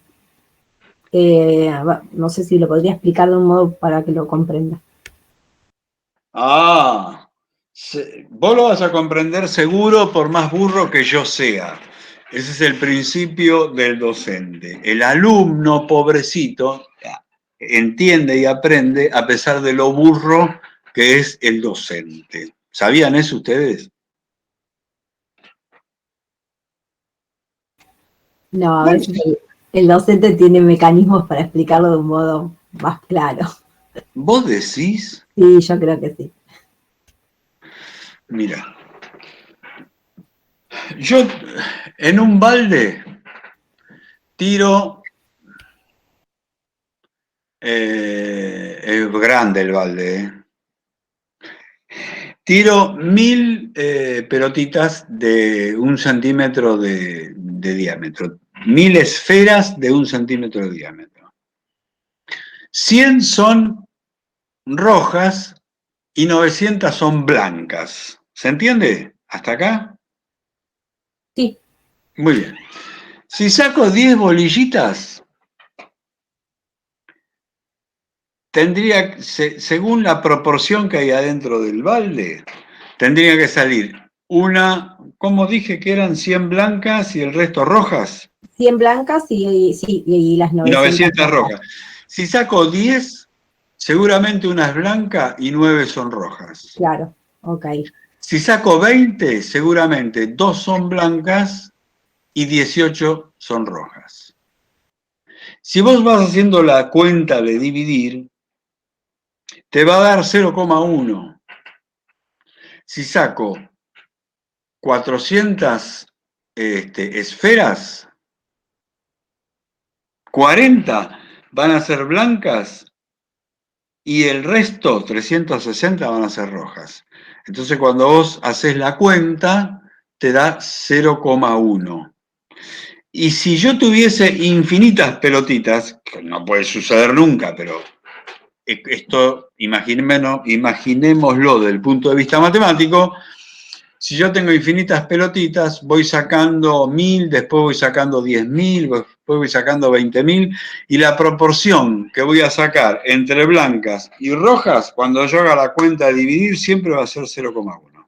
No sé si lo podría explicar de un modo para que lo comprenda. Ah, vos lo vas a comprender seguro por más burro que yo sea. Ese es el principio del docente. El alumno, pobrecito, entiende y aprende a pesar de lo burro que es el docente. ¿Sabían eso ustedes? No, a veces el docente tiene mecanismos para explicarlo de un modo más claro. ¿Vos decís? Sí, yo creo que sí. Mira, yo en un balde tiro, es grande el balde, tiro 1000 pelotitas de 1 centímetro de diámetro, 1000 esferas de 1 centímetro de diámetro. 100 son rojas y 900 son blancas. ¿Se entiende? ¿Hasta acá? Sí. Muy bien. Si saco 10 bolillitas, tendría, según la proporción que hay adentro del balde, tendría que salir una, ¿cómo dije que eran 100 blancas y el resto rojas? 100 blancas y las 900 rojas. Si saco 10, seguramente una es blanca y 9 son rojas. Claro, ok. Si saco 20, seguramente 2 son blancas y 18 son rojas. Si vos vas haciendo la cuenta de dividir, te va a dar 0,1. Si saco 400 esferas, 40 van a ser blancas y el resto, 360, van a ser rojas. Entonces cuando vos haces la cuenta, te da 0,1. Y si yo tuviese infinitas pelotitas, que no puede suceder nunca, pero esto imaginémoslo desde el punto de vista matemático, Si yo tengo infinitas pelotitas, voy sacando 1000, después voy sacando 10.000, después voy sacando 20.000, y la proporción que voy a sacar entre blancas y rojas, cuando yo haga la cuenta de dividir, siempre va a ser 0,1.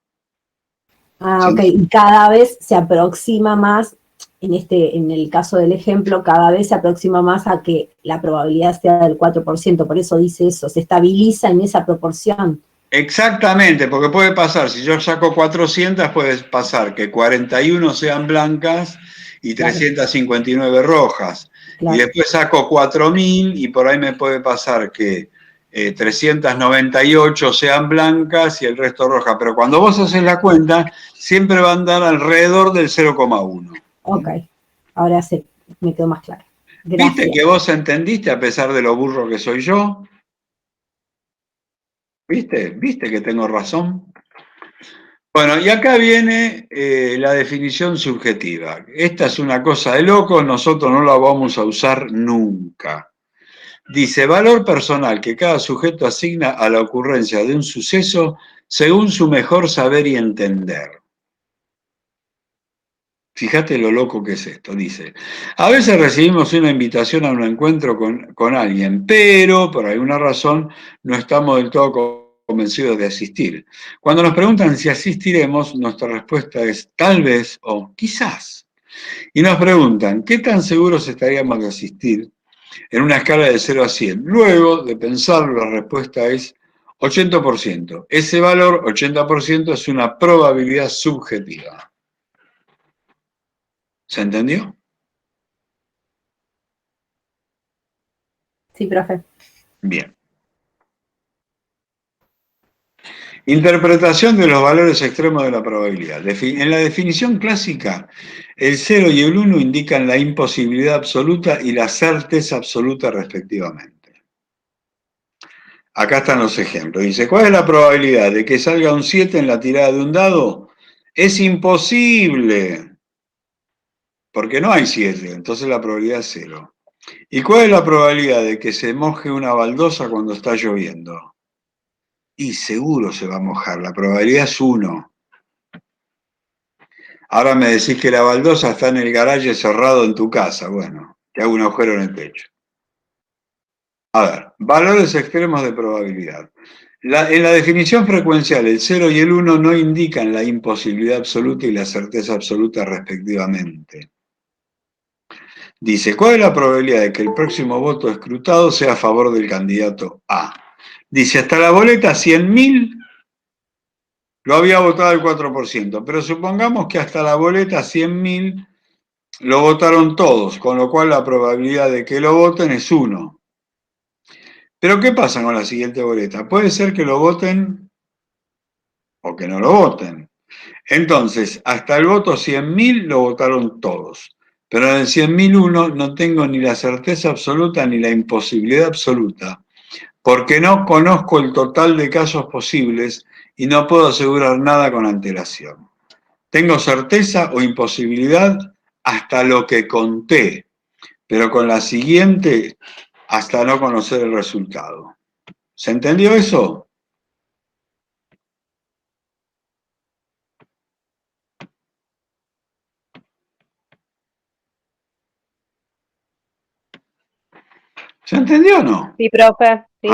Ah, ok, y cada vez se aproxima más, en el caso del ejemplo, cada vez se aproxima más a que la probabilidad sea del 4%, por eso dice eso, se estabiliza en esa proporción. Exactamente, porque puede pasar, si yo saco 400, puede pasar que 41 sean blancas y 359 rojas. Claro. Y después saco 4000 y por ahí me puede pasar que 398 sean blancas y el resto rojas. Pero cuando vos haces la cuenta, siempre va a andar alrededor del 0,1. Ok, ahora me quedó más claro. Gracias. ¿Viste que vos entendiste a pesar de lo burro que soy yo? ¿Viste? ¿Viste que tengo razón? Bueno, y acá viene la definición subjetiva. Esta es una cosa de locos, nosotros no la vamos a usar nunca. Dice, valor personal que cada sujeto asigna a la ocurrencia de un suceso según su mejor saber y entender. Fíjate lo loco que es esto, dice. A veces recibimos una invitación a un encuentro con alguien, pero por alguna razón no estamos del todo convencidos de asistir. Cuando nos preguntan si asistiremos, nuestra respuesta es tal vez o quizás. Y nos preguntan, ¿qué tan seguros estaríamos de asistir en una escala de 0 a 100? Luego de pensarlo, la respuesta es 80%. Ese valor, 80%, es una probabilidad subjetiva. ¿Se entendió? Sí, profe. Bien. Interpretación de los valores extremos de la probabilidad. En la definición clásica, el 0 y el 1 indican la imposibilidad absoluta y la certeza absoluta respectivamente. Acá están los ejemplos. Dice, ¿cuál es la probabilidad de que salga un 7 en la tirada de un dado? Es imposible, porque no hay 7, entonces la probabilidad es 0. ¿Y cuál es la probabilidad de que se moje una baldosa cuando está lloviendo? Y seguro se va a mojar, la probabilidad es 1. Ahora me decís que la baldosa está en el garaje cerrado en tu casa. Bueno, te hago un agujero en el techo. A ver, valores extremos de probabilidad. En la definición frecuencial, el 0 y el 1 no indican la imposibilidad absoluta y la certeza absoluta respectivamente. Dice, ¿cuál es la probabilidad de que el próximo voto escrutado sea a favor del candidato A? Dice, hasta la boleta 100.000 lo había votado el 4%, pero supongamos que hasta la boleta 100.000 lo votaron todos, con lo cual la probabilidad de que lo voten es 1. Pero ¿qué pasa con la siguiente boleta? Puede ser que lo voten o que no lo voten. Entonces, hasta el voto 100.000 lo votaron todos. Pero en el 100.001 no tengo ni la certeza absoluta ni la imposibilidad absoluta, porque no conozco el total de casos posibles y no puedo asegurar nada con antelación. Tengo certeza o imposibilidad hasta lo que conté, pero con la siguiente hasta no conocer el resultado. ¿Se entendió eso? ¿Se entendió o no? Sí, profe. Sí.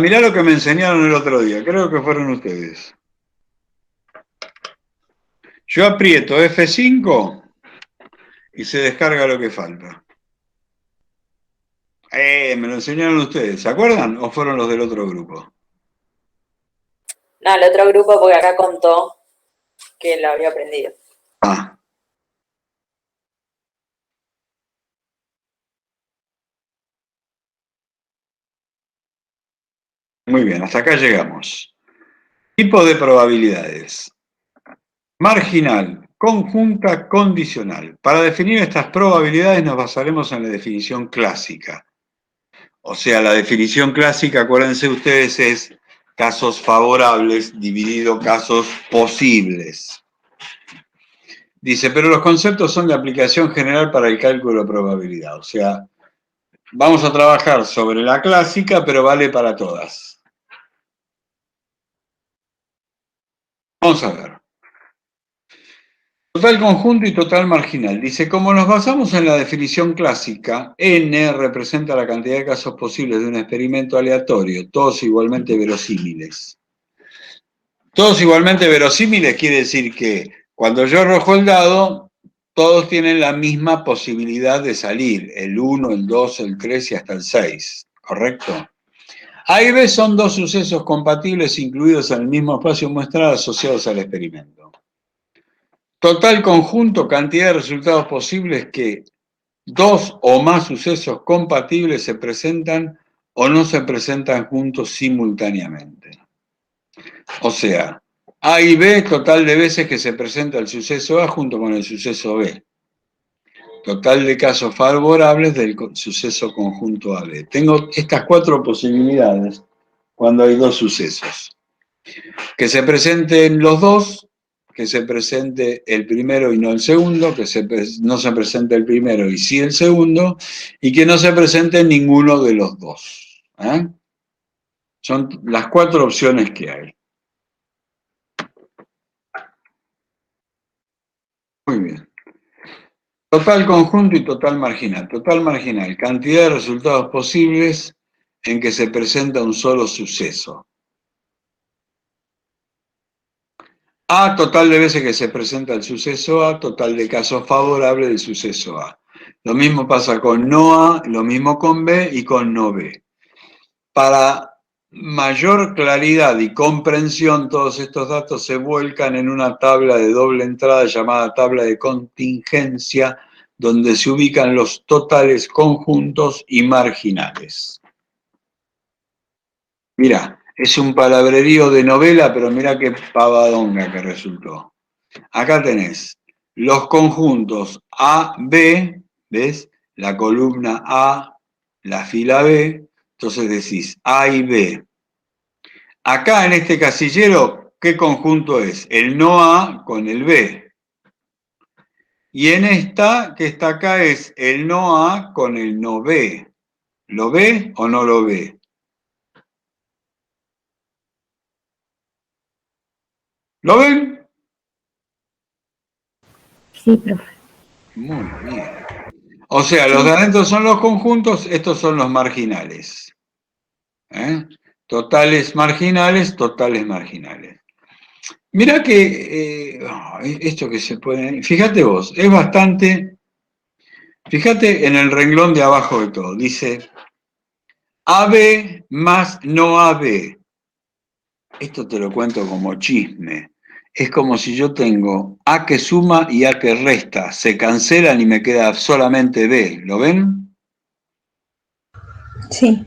Mirá lo que me enseñaron el otro día. Creo que fueron ustedes. Yo aprieto F5 y se descarga lo que falta. Me lo enseñaron ustedes. ¿Se acuerdan o fueron los del otro grupo? No, el otro grupo porque acá contó que lo había aprendido. Muy bien, hasta acá llegamos. Tipo de probabilidades. Marginal, conjunta, condicional. Para definir estas probabilidades nos basaremos en la definición clásica. O sea, la definición clásica, acuérdense ustedes, es casos favorables dividido casos posibles. Dice, pero los conceptos son de aplicación general para el cálculo de probabilidad. O sea, vamos a trabajar sobre la clásica, pero vale para todas. Vamos a ver. Total conjunto y total marginal. Dice, como nos basamos en la definición clásica, N representa la cantidad de casos posibles de un experimento aleatorio, todos igualmente verosímiles. Todos igualmente verosímiles quiere decir que cuando yo arrojo el dado, todos tienen la misma posibilidad de salir, el 1, el 2, el 3 y hasta el 6, ¿correcto? A y B son dos sucesos compatibles incluidos en el mismo espacio muestral asociados al experimento. Total conjunto, cantidad de resultados posibles que dos o más sucesos compatibles se presentan o no se presentan juntos simultáneamente. O sea, A y B, total de veces que se presenta el suceso A junto con el suceso B. Total de casos favorables del suceso conjunto AB. Tengo estas 4 posibilidades cuando hay dos sucesos. Que se presenten los dos, que se presente el primero y no el segundo, que no se presente el primero y sí el segundo, y que no se presente ninguno de los dos. Son las 4 opciones que hay. Muy bien. Total conjunto y total marginal. Total marginal, cantidad de resultados posibles en que se presenta un solo suceso. A, total de veces que se presenta el suceso A, total de casos favorables del suceso A. Lo mismo pasa con no A, lo mismo con B y con no B. Para mayor claridad y comprensión, todos estos datos se vuelcan en una tabla de doble entrada llamada tabla de contingencia, donde se ubican los totales conjuntos y marginales. Mirá, es un palabrerío de novela, pero mirá qué pavadonga que resultó. Acá tenés los conjuntos A, B, ¿ves? La columna A, la fila B, entonces decís A y B. Acá en este casillero, ¿qué conjunto es? El no A con el B. Y en esta, que está acá, es el no A con el no B. ¿Lo ve o no lo ve? ¿Lo ven? Sí, profe. Muy bien. O sea, los de adentro son los conjuntos, estos son los marginales. Totales marginales, totales marginales. Mirá que esto que se puede... Fíjate vos, es bastante... Fíjate en el renglón de abajo de todo. Dice AB más no AB. Esto te lo cuento como chisme. Es como si yo tengo A que suma y A que resta. Se cancelan y me queda solamente B. ¿Lo ven? Sí.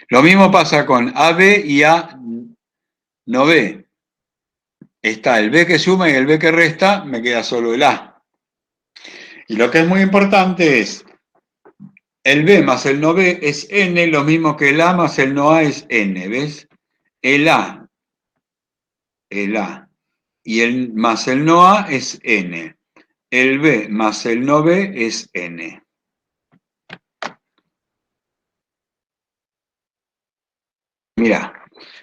Lo mismo pasa con AB y A no B. Está el B que suma y el B que resta, me queda solo el A. Y lo que es muy importante es, el B más el no B es N, lo mismo que el A más el no A es N, ¿ves? El A y el más el no A es N. El B más el no B es N. Mirá,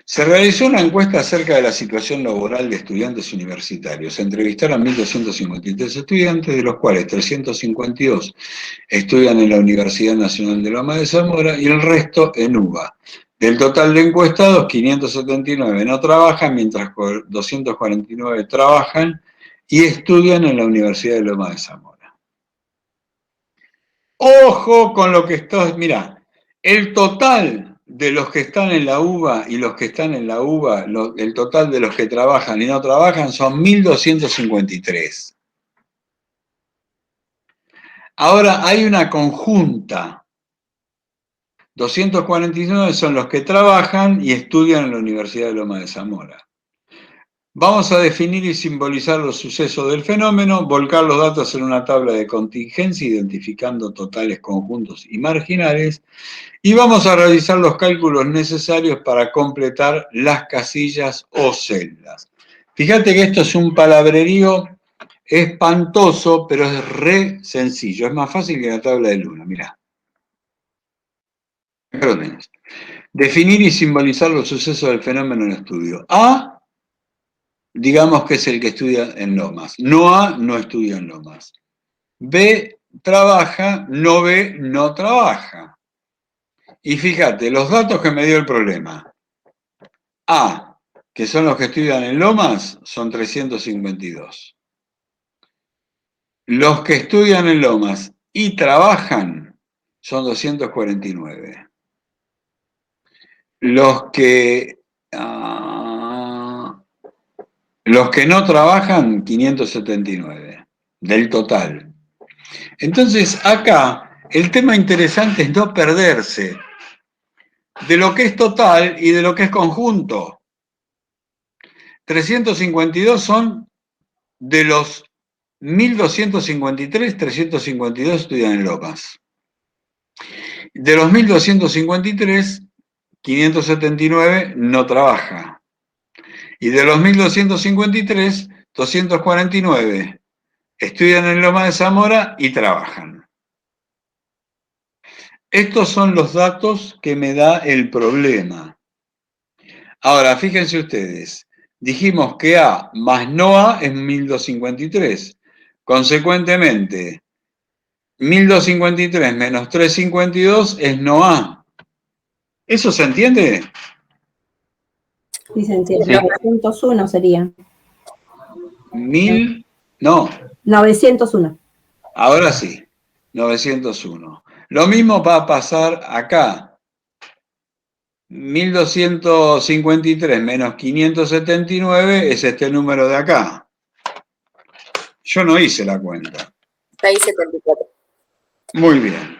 se realizó una encuesta acerca de la situación laboral de estudiantes universitarios. Se entrevistaron 1.253 estudiantes, de los cuales 352 estudian en la Universidad Nacional de Loma de Zamora y el resto en UBA. Del total de encuestados, 579 no trabajan, mientras 249 trabajan y estudian en la Universidad de Loma de Zamora. Ojo con lo que está, mirá, el total de los que están en la UBA y los que están en la UBA, el total de los que trabajan y no trabajan son 1.253. Ahora hay una conjunta. 249 son los que trabajan y estudian en la Universidad de Loma de Zamora. Vamos a definir y simbolizar los sucesos del fenómeno, volcar los datos en una tabla de contingencia, identificando totales, conjuntos y marginales, y vamos a realizar los cálculos necesarios para completar las casillas o celdas. Fíjate que esto es un palabrerío espantoso, pero es re sencillo, es más fácil que la tabla de Luna, mirá. Definir y simbolizar los sucesos del fenómeno en estudio. A, digamos que es el que estudia en Lomas. No A no estudia en Lomas. B trabaja, no B no trabaja. Y fíjate, los datos que me dio el problema. A, que son los que estudian en Lomas, son 352. Los que estudian en Lomas y trabajan son 249. Los que no trabajan, 579, del total. Entonces, acá, el tema interesante es no perderse de lo que es total y de lo que es conjunto. 352 son de los 1253, 352 estudian en Lomas. De los 1253, 579 no trabaja. Y de los 1253, 249 estudian en Loma de Zamora y trabajan. Estos son los datos que me da el problema. Ahora, fíjense ustedes, dijimos que A más no A es 1253. Consecuentemente, 1253 menos 352 es no A. ¿Eso se entiende? Sí, se entiende. 901 sería. No. 901. Ahora sí, 901. Lo mismo va a pasar acá. 1253 menos 579 es este número de acá. Yo no hice la cuenta. 674. Muy bien.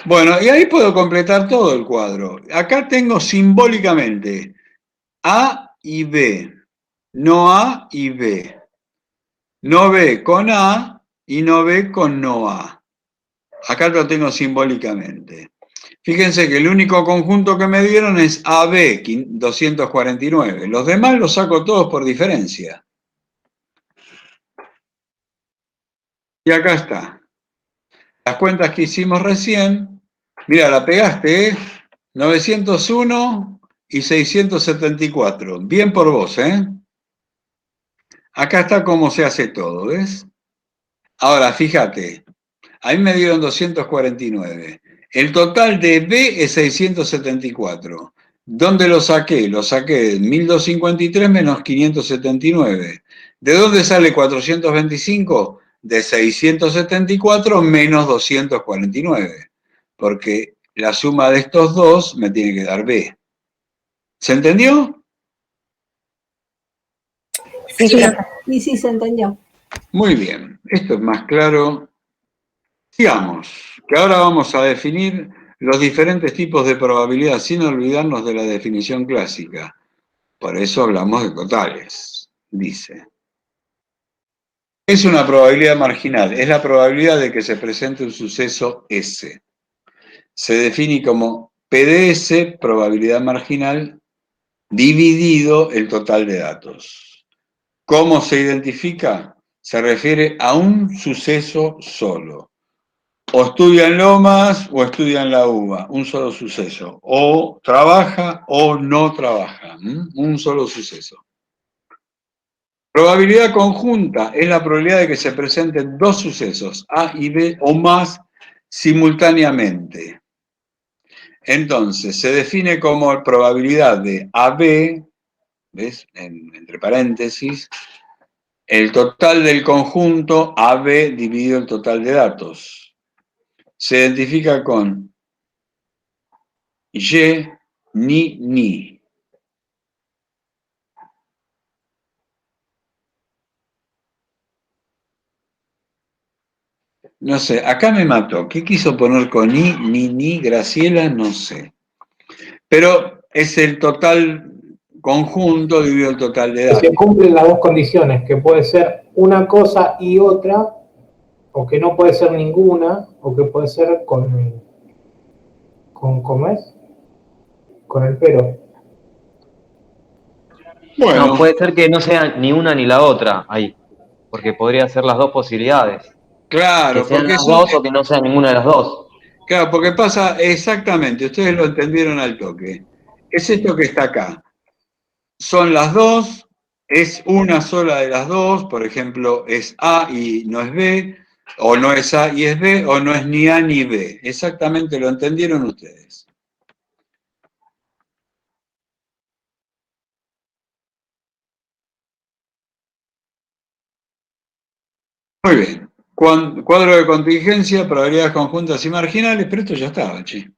Bueno, y ahí puedo completar todo el cuadro. Acá tengo simbólicamente A y B. No A y B. No B con A y no B con no A. Acá lo tengo simbólicamente. Fíjense que el único conjunto que me dieron es AB, 249. Los demás los saco todos por diferencia. Y acá está. Las cuentas que hicimos recién. Mira, la pegaste, ¿eh? 901 y 674. Bien por vos, ¿eh? Acá está cómo se hace todo, ¿ves? Ahora, fíjate. A mí me dieron 249. El total de B es 674. ¿Dónde lo saqué? Lo saqué de 1253 menos 579. ¿De dónde sale 425? De 674 menos 249. Porque la suma de estos dos me tiene que dar B. ¿Se entendió? Sí, sí, se entendió. Muy bien. Esto es más claro. Sigamos, que ahora vamos a definir los diferentes tipos de probabilidad sin olvidarnos de la definición clásica. Por eso hablamos de totales, dice. Es una probabilidad marginal, es la probabilidad de que se presente un suceso S. Se define como PDS, probabilidad marginal, dividido el total de datos. ¿Cómo se identifica? Se refiere a un suceso solo. O estudia en Lomas o estudia en la UBA, un solo suceso. O trabaja o no trabaja, un solo suceso. Probabilidad conjunta es la probabilidad de que se presenten dos sucesos, A y B o más, simultáneamente. Entonces, se define como probabilidad de AB, ¿ves? Entre paréntesis, el total del conjunto AB dividido el total de datos. Se identifica con Y, ni. No sé, acá me mató. ¿Qué quiso poner con I, ni, Graciela? No sé. Pero es el total conjunto dividido el total de datos. Se cumplen las dos condiciones, que puede ser una cosa y otra, o que no puede ser ninguna, o que puede ser ¿cómo es? Con el pero. Bueno. No, puede ser que no sea ni una ni la otra ahí, porque podría ser las dos posibilidades. Claro, que sean porque las dos o que no sea ninguna de las dos. Claro, porque pasa exactamente, ustedes lo entendieron al toque. Es esto que está acá. Son las dos es una sola de las dos, por ejemplo, es A y no es B, o no es A y es B, o no es ni A ni B. Exactamente, lo entendieron ustedes. Muy bien. Cuadro de contingencia, probabilidades conjuntas y marginales, pero esto ya estaba, che.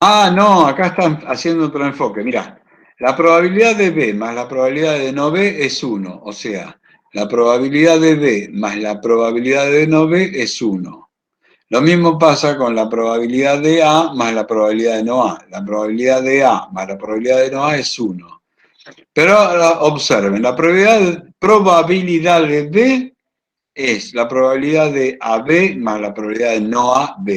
Ah, no, acá están haciendo otro enfoque. Mirá, la probabilidad de B más la probabilidad de no B es 1. O sea, la probabilidad de B más la probabilidad de no B es 1. Lo mismo pasa con la probabilidad de A más la probabilidad de no A. La probabilidad de A más la probabilidad de no A es 1. Pero ahora observen, la probabilidad de B es la probabilidad de AB más la probabilidad de no AB.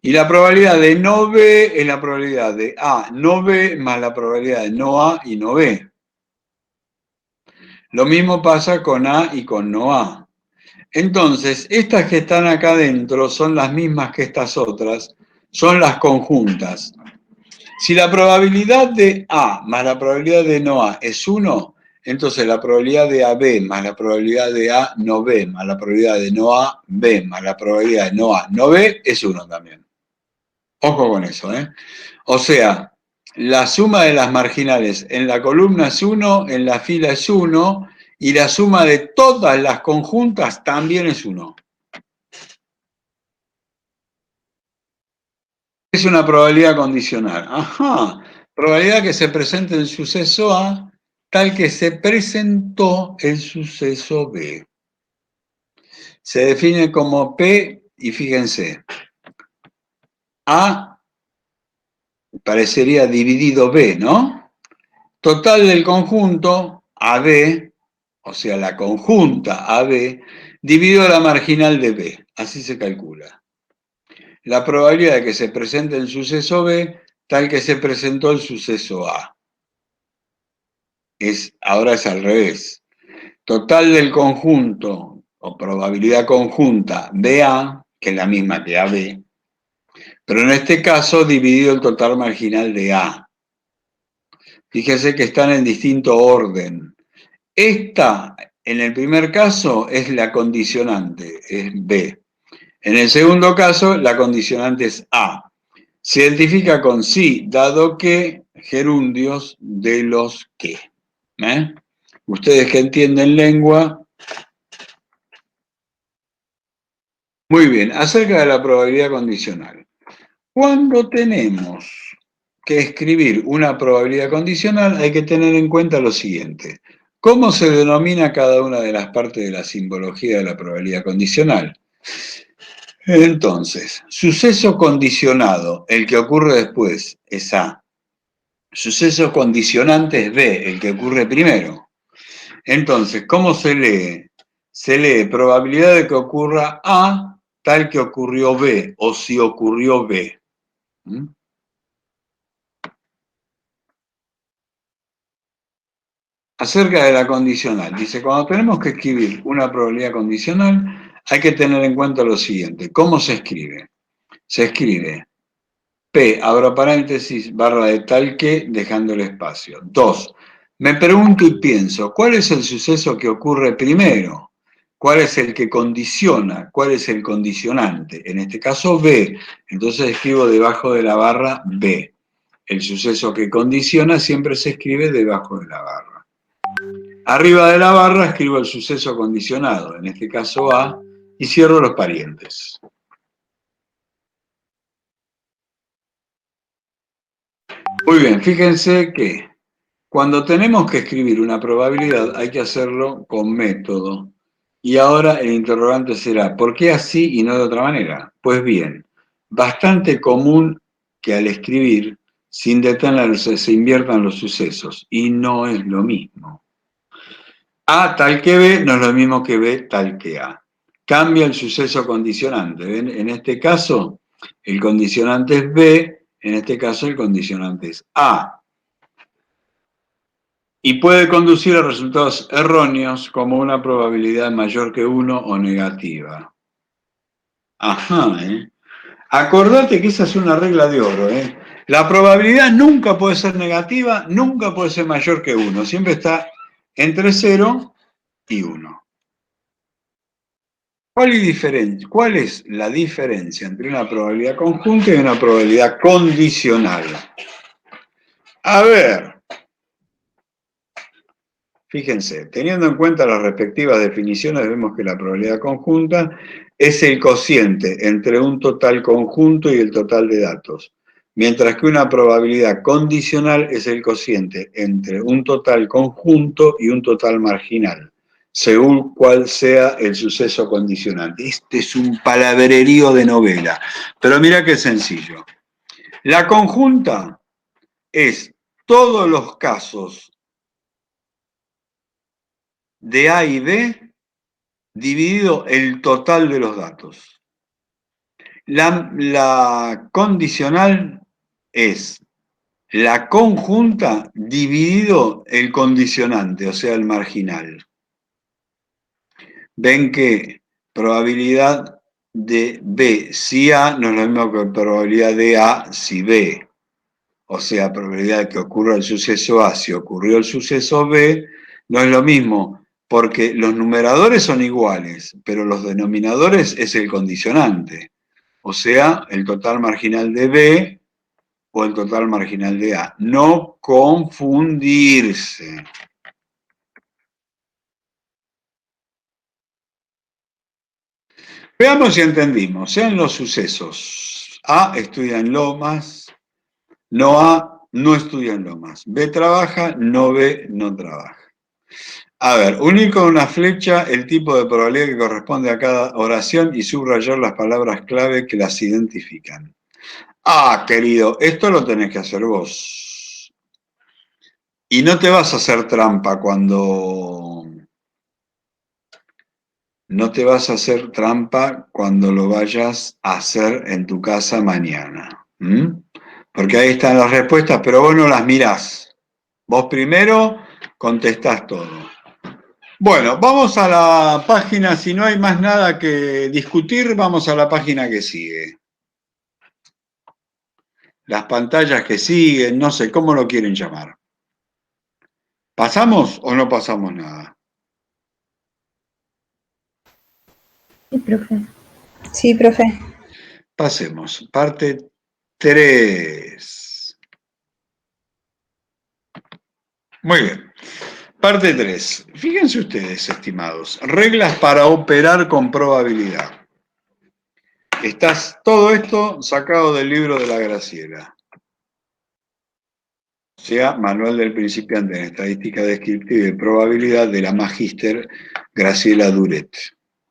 Y la probabilidad de no B es la probabilidad de A no B más la probabilidad de no A y no B. Lo mismo pasa con A y con no A. Entonces, estas que están acá adentro son las mismas que estas otras, son las conjuntas. Si la probabilidad de A más la probabilidad de no A es 1, entonces la probabilidad de AB más la probabilidad de A no B más la probabilidad de no A B más la probabilidad de no A no B es 1 también. Ojo con eso, ¿eh? O sea, la suma de las marginales en la columna es 1, en la fila es 1, y la suma de todas las conjuntas también es 1. Es una probabilidad condicional. Ajá. Probabilidad que se presente el suceso A tal que se presentó el suceso B. Se define como P, y fíjense, A parecería dividido B, ¿no? Total del conjunto AB, o sea, la conjunta AB, dividido la marginal de B. Así se calcula. La probabilidad de que se presente el suceso B tal que se presentó el suceso A. Ahora es al revés. Total del conjunto, o probabilidad conjunta BA, que es la misma que AB, pero en este caso dividido el total marginal de A. Fíjense que están en distinto orden. Esta, en el primer caso, es la condicionante, es B. En el segundo caso, la condicionante es A. Se identifica con sí, dado que, gerundios de los que. Ustedes que entienden lengua. Muy bien, acerca de la probabilidad condicional. Cuando tenemos que escribir una probabilidad condicional, hay que tener en cuenta lo siguiente. ¿Cómo se denomina cada una de las partes de la simbología de la probabilidad condicional? Entonces, suceso condicionado, el que ocurre después, es A. Suceso condicionante es B, el que ocurre primero. Entonces, ¿cómo se lee? Se lee probabilidad de que ocurra A tal que ocurrió B, o si ocurrió B. Acerca de la condicional, dice, cuando tenemos que escribir una probabilidad condicional, hay que tener en cuenta lo siguiente. ¿Cómo se escribe? Se escribe P, abro paréntesis, barra de tal que, dejando el espacio. 2. Me pregunto y pienso, ¿cuál es el suceso que ocurre primero? ¿Cuál es el que condiciona? ¿Cuál es el condicionante? En este caso B, entonces escribo debajo de la barra B. El suceso que condiciona siempre se escribe debajo de la barra. Arriba de la barra escribo el suceso condicionado, en este caso A, y cierro los parientes. Muy bien, fíjense que cuando tenemos que escribir una probabilidad hay que hacerlo con método. Y ahora el interrogante será, ¿por qué así y no de otra manera? Pues bien, bastante común que al escribir, sin detenerse, se inviertan los sucesos, y no es lo mismo. A tal que B no es lo mismo que B tal que A. Cambia el suceso condicionante. ¿Ven? En este caso, el condicionante es B, en este caso el condicionante es A. Y puede conducir a resultados erróneos como una probabilidad mayor que 1 o negativa. Ajá, Acordate que esa es una regla de oro, La probabilidad nunca puede ser negativa, nunca puede ser mayor que 1. Siempre está entre 0 y 1. ¿Cuál es la diferencia entre una probabilidad conjunta y una probabilidad condicional? A ver, fíjense, teniendo en cuenta las respectivas definiciones, vemos que la probabilidad conjunta es el cociente entre un total conjunto y el total de datos, mientras que una probabilidad condicional es el cociente entre un total conjunto y un total marginal, según cuál sea el suceso condicionante. Este es un palabrerío de novela, pero mira qué sencillo. La conjunta es todos los casos de A y B dividido el total de los datos. La condicional es la conjunta dividido el condicionante, o sea, el marginal. Ven que probabilidad de B si A no es lo mismo que probabilidad de A si B. O sea, probabilidad de que ocurra el suceso A si ocurrió el suceso B, no es lo mismo, porque los numeradores son iguales, pero los denominadores es el condicionante. O sea, el total marginal de B o el total marginal de A. No confundirse. Veamos si entendimos. Sean los sucesos. A estudia en Lomas, no A no estudia en Lomas. B trabaja, no B no trabaja. A ver, unir con una flecha el tipo de probabilidad que corresponde a cada oración y subrayar las palabras clave que las identifican. Ah, querido, esto lo tenés que hacer vos. Y no te vas a hacer trampa cuando... No te vas a hacer trampa cuando lo vayas a hacer en tu casa mañana. Porque ahí están las respuestas, pero vos no las mirás. Vos primero contestás todo. Bueno, vamos a la página, si no hay más nada que discutir, vamos a la página que sigue. Las pantallas que siguen, no sé, ¿cómo lo quieren llamar? ¿Pasamos o no pasamos nada? Sí, profe. Sí, profe. Pasemos, parte 3. Muy bien. Parte 3. Fíjense ustedes, estimados, reglas para operar con probabilidad. Todo esto sacado del libro de la Graciela. O sea, Manual del Principiante en Estadística Descriptiva y de Probabilidad de la Magíster Graciela Duret,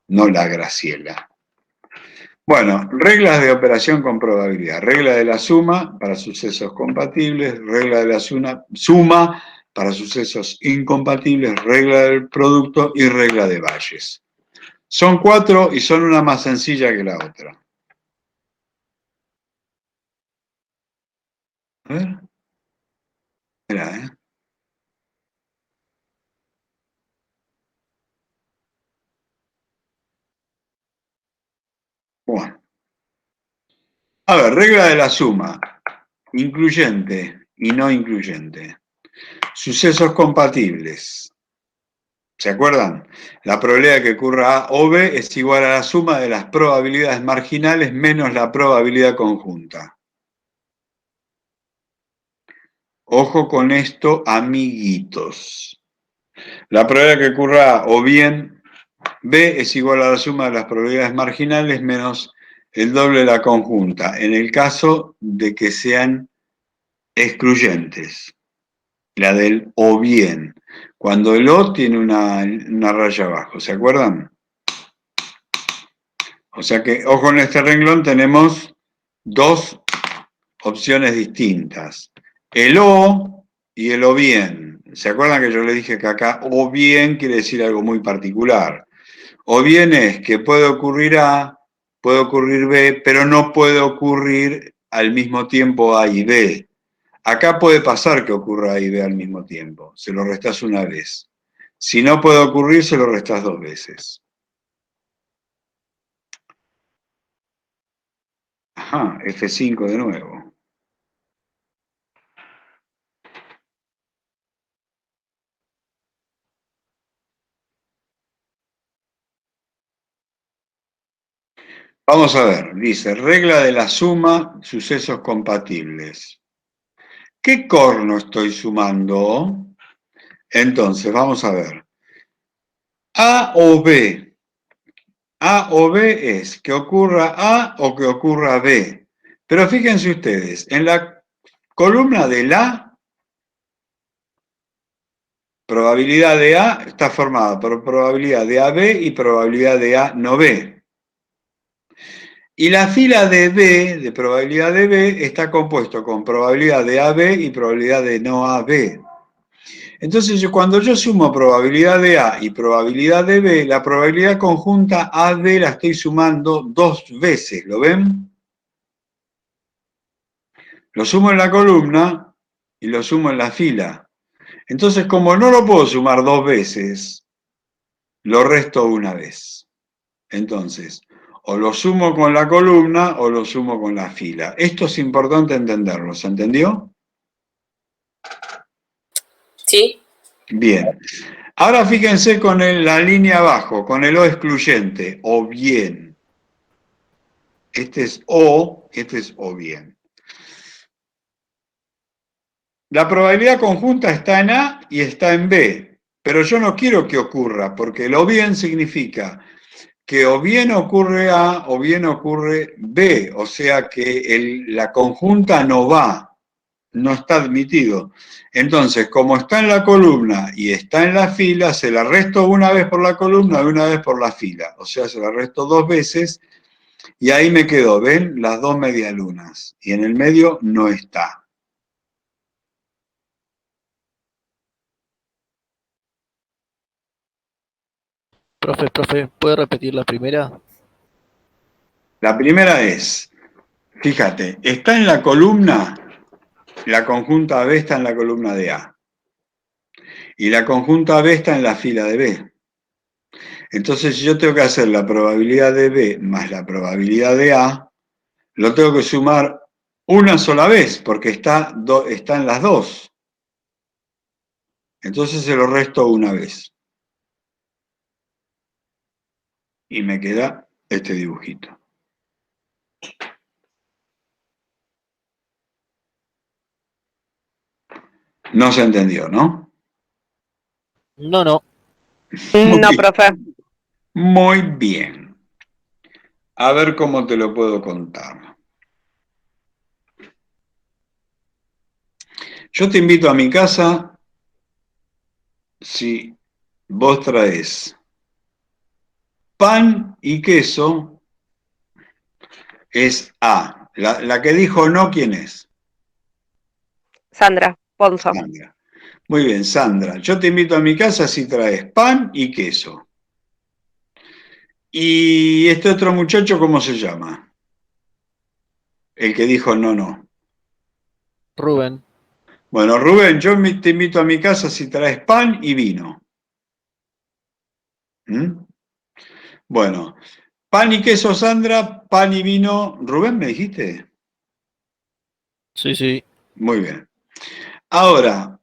no la Graciela. Bueno, reglas de operación con probabilidad. Regla de la suma para sucesos compatibles, regla de la suma para sucesos incompatibles, regla del producto y regla de Bayes. Son 4 y son una más sencilla que la otra. A ver. Espera, Bueno. A ver, regla de la suma. Incluyente y no incluyente. Sucesos compatibles. ¿Se acuerdan? La probabilidad de que ocurra A o B es igual a la suma de las probabilidades marginales menos la probabilidad conjunta. Ojo con esto, amiguitos. La probabilidad de que ocurra A o bien B es igual a la suma de las probabilidades marginales menos el doble de la conjunta, en el caso de que sean excluyentes. La del o bien. Cuando el o tiene una raya abajo, ¿se acuerdan? O sea que, ojo, en este renglón tenemos dos opciones distintas. El o y el o bien. ¿Se acuerdan que yo les dije que acá o bien quiere decir algo muy particular? O bien es que puede ocurrir A, puede ocurrir B, pero no puede ocurrir al mismo tiempo A y B. Acá puede pasar que ocurra A y B al mismo tiempo. Se lo restás una vez. Si no puede ocurrir, se lo restás 2 veces. Ajá, F5 de nuevo. Vamos a ver, dice, regla de la suma, sucesos compatibles. ¿Qué corno estoy sumando? Entonces, vamos a ver. A o B. A o B es que ocurra A o que ocurra B. Pero fíjense ustedes, en la columna del A, probabilidad de A está formada por probabilidad de AB y probabilidad de A no B. Y la fila de B, de probabilidad de B, está compuesto con probabilidad de AB y probabilidad de no AB. Entonces, cuando yo sumo probabilidad de A y probabilidad de B, la probabilidad conjunta AB la estoy sumando 2 veces, ¿lo ven? Lo sumo en la columna y lo sumo en la fila. Entonces, como no lo puedo sumar 2 veces, lo resto una vez. Entonces, o lo sumo con la columna o lo sumo con la fila. Esto es importante entenderlo, ¿se entendió? Sí. Bien. Ahora fíjense con la línea abajo, con el O excluyente, o bien. Este es O, este es o bien. La probabilidad conjunta está en A y está en B, pero yo no quiero que ocurra, porque el o bien significa que o bien ocurre A o bien ocurre B, o sea que la conjunta no va, no está admitido. Entonces, como está en la columna y está en la fila, se la resto una vez por la columna y una vez por la fila, o sea, se la resto 2 veces y ahí me quedo, ¿ven? Las 2 medialunas, y en el medio no está. Profe, ¿puede repetir la primera? La primera es, fíjate, está en la columna, la conjunta B está en la columna de A. Y la conjunta B está en la fila de B. Entonces, si yo tengo que hacer la probabilidad de B más la probabilidad de A, lo tengo que sumar una sola vez, porque está en las dos. Entonces se lo resto una vez. Y me queda este dibujito. No se entendió, ¿no? No, no. No, profe. Muy bien. A ver cómo te lo puedo contar. Yo te invito a mi casa si vos traes pan y queso, es A. La que dijo no, ¿quién es? Sandra, Ponzo. Sandra. Muy bien, Sandra. Yo te invito a mi casa si traes pan y queso. ¿Y este otro muchacho cómo se llama? El que dijo no, no. Rubén. Bueno, Rubén, yo te invito a mi casa si traes pan y vino. ¿Mm? Bueno, pan y queso, Sandra, pan y vino. ¿Rubén me dijiste? Sí, sí. Muy bien. Ahora,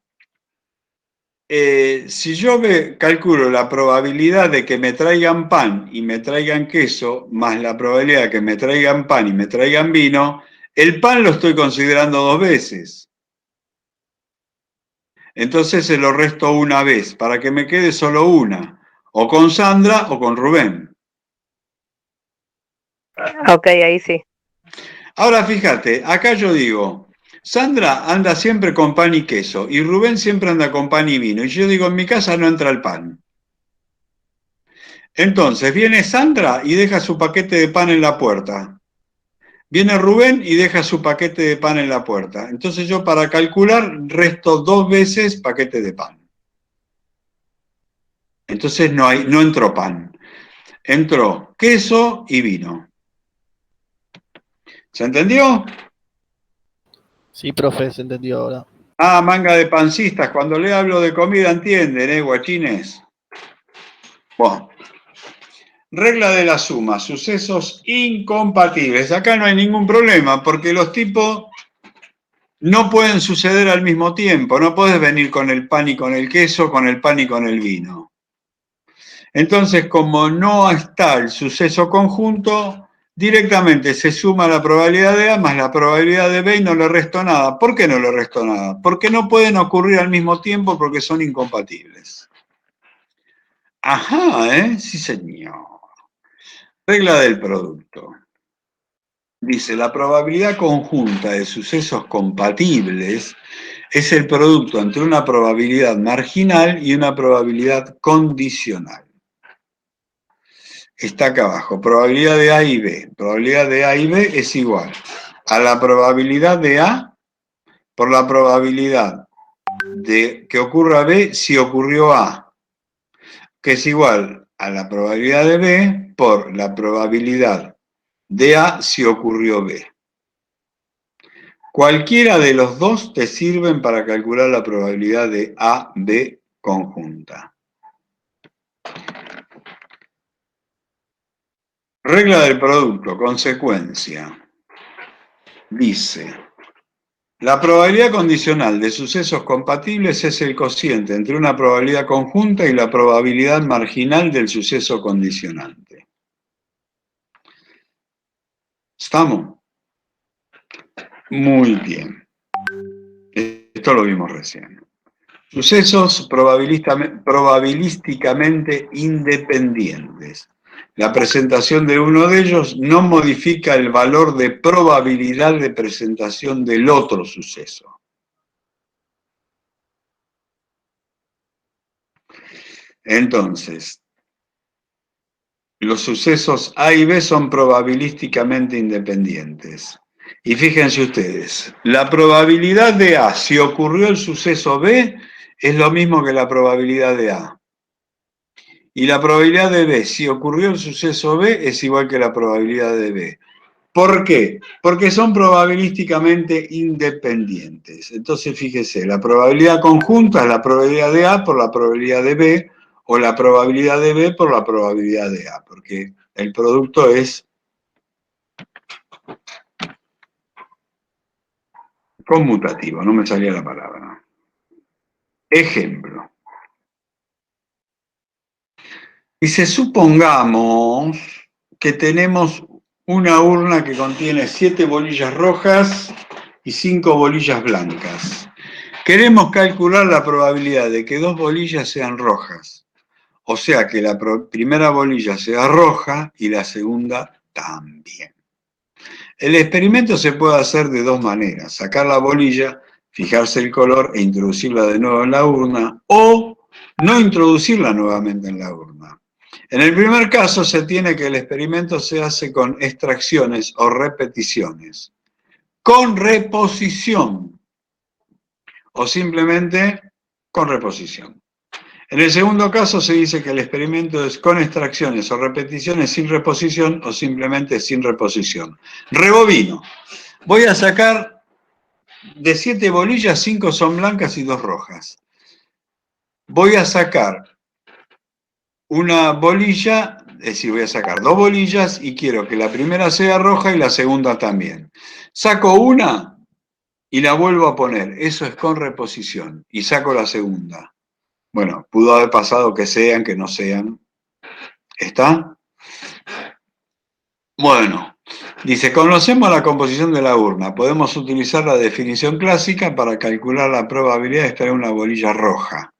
si yo calculo la probabilidad de que me traigan pan y me traigan queso, más la probabilidad de que me traigan pan y me traigan vino, el pan lo estoy considerando 2 veces. Entonces se lo resto una vez, para que me quede solo una, o con Sandra o con Rubén. Ok, ahí sí. Ahora fíjate, acá yo digo, Sandra anda siempre con pan y queso, y Rubén siempre anda con pan y vino, y yo digo, en mi casa no entra el pan. Entonces, viene Sandra y deja su paquete de pan en la puerta. Viene Rubén y deja su paquete de pan en la puerta. Entonces yo para calcular resto 2 veces paquete de pan. Entonces no entró pan. Entró queso y vino. ¿Se entendió? Sí, profe, se entendió ahora. Ah, manga de pancistas. Cuando le hablo de comida entienden, guachines. Bueno. Regla de la suma, sucesos incompatibles. Acá no hay ningún problema porque los tipos no pueden suceder al mismo tiempo. No puedes venir con el pan y con el queso, con el pan y con el vino. Entonces, como no está el suceso conjunto, directamente se suma la probabilidad de A más la probabilidad de B y no le resto nada. ¿Por qué no le resto nada? Porque no pueden ocurrir al mismo tiempo porque son incompatibles. Ajá, sí señor. Regla del producto. Dice, la probabilidad conjunta de sucesos compatibles es el producto entre una probabilidad marginal y una probabilidad condicional. Está acá abajo, probabilidad de A y B. Probabilidad de A y B es igual a la probabilidad de A por la probabilidad de que ocurra B si ocurrió A, que es igual a la probabilidad de B por la probabilidad de A si ocurrió B. Cualquiera de los dos te sirven para calcular la probabilidad de A-B conjunta. Regla del producto, consecuencia. Dice, la probabilidad condicional de sucesos compatibles es el cociente entre una probabilidad conjunta y la probabilidad marginal del suceso condicionante. ¿Estamos? Muy bien. Esto lo vimos recién. Sucesos probabilísticamente independientes. La presentación de uno de ellos no modifica el valor de probabilidad de presentación del otro suceso. Entonces, los sucesos A y B son probabilísticamente independientes. Y fíjense ustedes, la probabilidad de A si ocurrió el suceso B es lo mismo que la probabilidad de A. Y la probabilidad de B, si ocurrió el suceso B, es igual que la probabilidad de B. ¿Por qué? Porque son probabilísticamente independientes. Entonces, fíjese, la probabilidad conjunta es la probabilidad de A por la probabilidad de B, o la probabilidad de B por la probabilidad de A, porque el producto es conmutativo, no me salía la palabra. Ejemplo. Dice, supongamos que tenemos una urna que contiene 7 bolillas rojas y 5 bolillas blancas. Queremos calcular la probabilidad de que 2 bolillas sean rojas. O sea que la primera bolilla sea roja y la segunda también. El experimento se puede hacer de dos maneras. Sacar la bolilla, fijarse el color e introducirla de nuevo en la urna, o no introducirla nuevamente en la urna. En el primer caso se tiene que el experimento se hace con extracciones o repeticiones, con reposición o simplemente con reposición. En el segundo caso se dice que el experimento es con extracciones o repeticiones sin reposición o simplemente sin reposición. Rebobino. Voy a sacar de 7 bolillas, 5 son blancas y 2 rojas. Voy a sacar una bolilla, es decir, voy a sacar 2 bolillas y quiero que la primera sea roja y la segunda también. Saco una y la vuelvo a poner, eso es con reposición, y saco la segunda. Bueno, pudo haber pasado que sean, que no sean. ¿Está? Bueno, dice, conocemos la composición de la urna. Podemos utilizar la definición clásica para calcular la probabilidad de extraer una bolilla roja.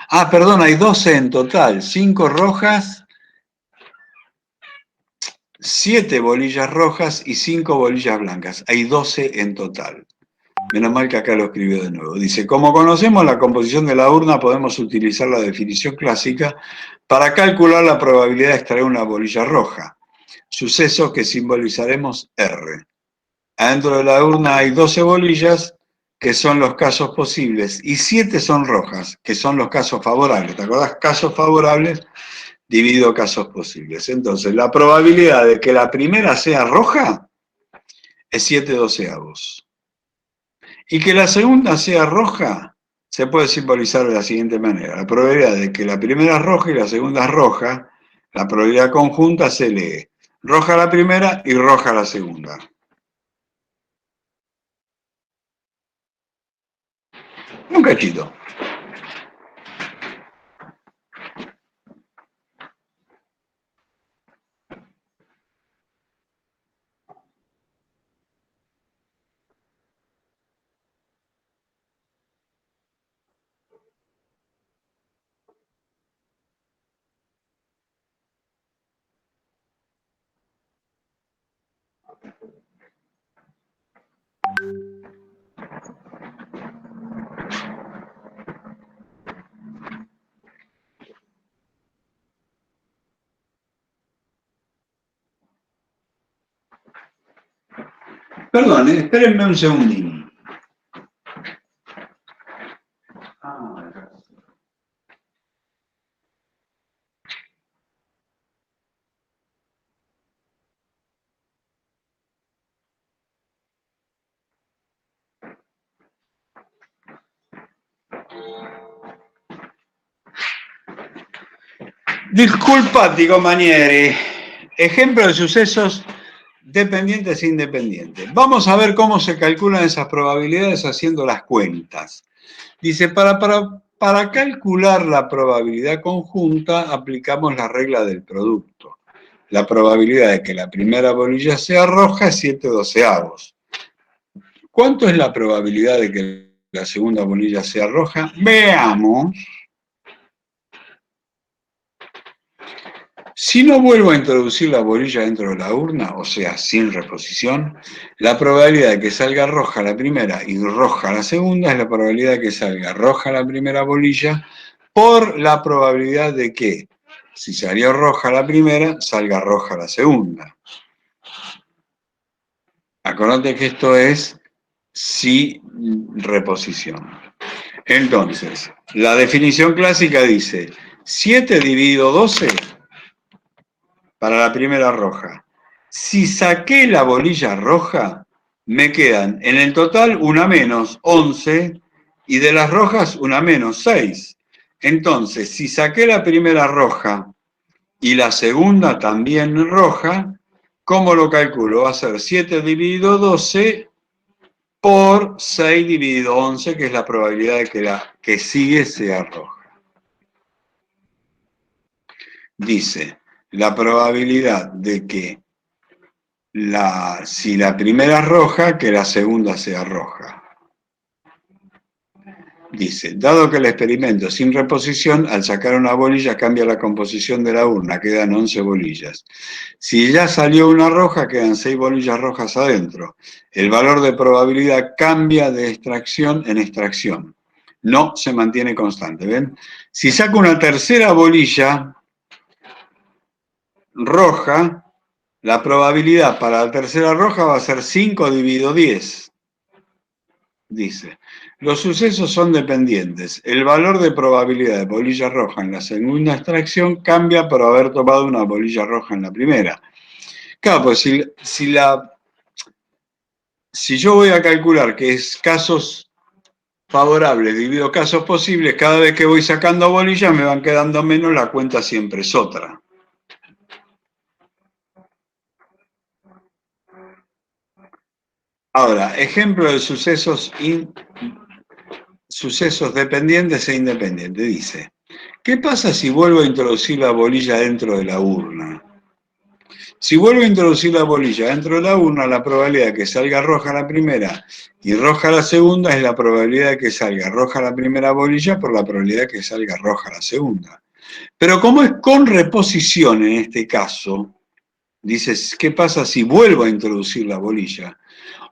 Ah, perdón, hay 12 en total. 5 rojas, 7 bolillas rojas y 5 bolillas blancas. Hay 12 en total. Menos mal que acá lo escribió de nuevo. Dice, como conocemos la composición de la urna, podemos utilizar la definición clásica para calcular la probabilidad de extraer una bolilla roja. Suceso que simbolizaremos R. Adentro de la urna hay 12 bolillas, que son los casos posibles, y 7 son rojas, que son los casos favorables. ¿Te acordás? Casos favorables dividido casos posibles. Entonces, la probabilidad de que la primera sea roja es 7/12. Y que la segunda sea roja, se puede simbolizar de la siguiente manera. La probabilidad de que la primera es roja y la segunda es roja, la probabilidad conjunta se lee roja la primera y roja la segunda. Un cachito. Perdón, espérenme un segundín. Disculpa, Tico Manieri. Ejemplo de sucesos dependientes e independientes. Vamos a ver cómo se calculan esas probabilidades haciendo las cuentas. Dice, para calcular la probabilidad conjunta, aplicamos la regla del producto. La probabilidad de que la primera bolilla sea roja es 7/12. ¿Cuánto es la probabilidad de que la segunda bolilla sea roja? Veamos. Si no vuelvo a introducir la bolilla dentro de la urna, o sea, sin reposición, la probabilidad de que salga roja la primera y roja la segunda es la probabilidad de que salga roja la primera bolilla por la probabilidad de que, si salió roja la primera, salga roja la segunda. Acordate que esto es sin reposición. Entonces, la definición clásica dice 7 dividido 12 para la primera roja. Si saqué la bolilla roja, me quedan en el total una menos, 11, y de las rojas una menos, 6. Entonces, si saqué la primera roja y la segunda también roja, ¿cómo lo calculo? Va a ser 7 dividido 12 por 6 dividido 11, que es la probabilidad de que la que sigue sea roja. Dice, la probabilidad de que si la primera es roja, que la segunda sea roja. Dice, dado que el experimento sin reposición, al sacar una bolilla cambia la composición de la urna, quedan 11 bolillas. Si ya salió una roja, quedan 6 bolillas rojas adentro. El valor de probabilidad cambia de extracción en extracción. No se mantiene constante, ¿ven? Si saco una tercera bolilla roja, la probabilidad para la tercera roja va a ser 5 dividido 10. Dice, los sucesos son dependientes. El valor de probabilidad de bolilla roja en la segunda extracción cambia por haber tomado una bolilla roja en la primera. Claro, pues si yo voy a calcular que es casos favorables dividido casos posibles, cada vez que voy sacando bolillas me van quedando menos, la cuenta siempre es otra. Ahora, ejemplo de sucesos dependientes e independientes. Dice, ¿qué pasa si vuelvo a introducir la bolilla dentro de la urna? Si vuelvo a introducir la bolilla dentro de la urna, la probabilidad de que salga roja la primera y roja la segunda es la probabilidad de que salga roja la primera bolilla por la probabilidad de que salga roja la segunda. Pero como es con reposición en este caso, dices, ¿qué pasa si vuelvo a introducir la bolilla?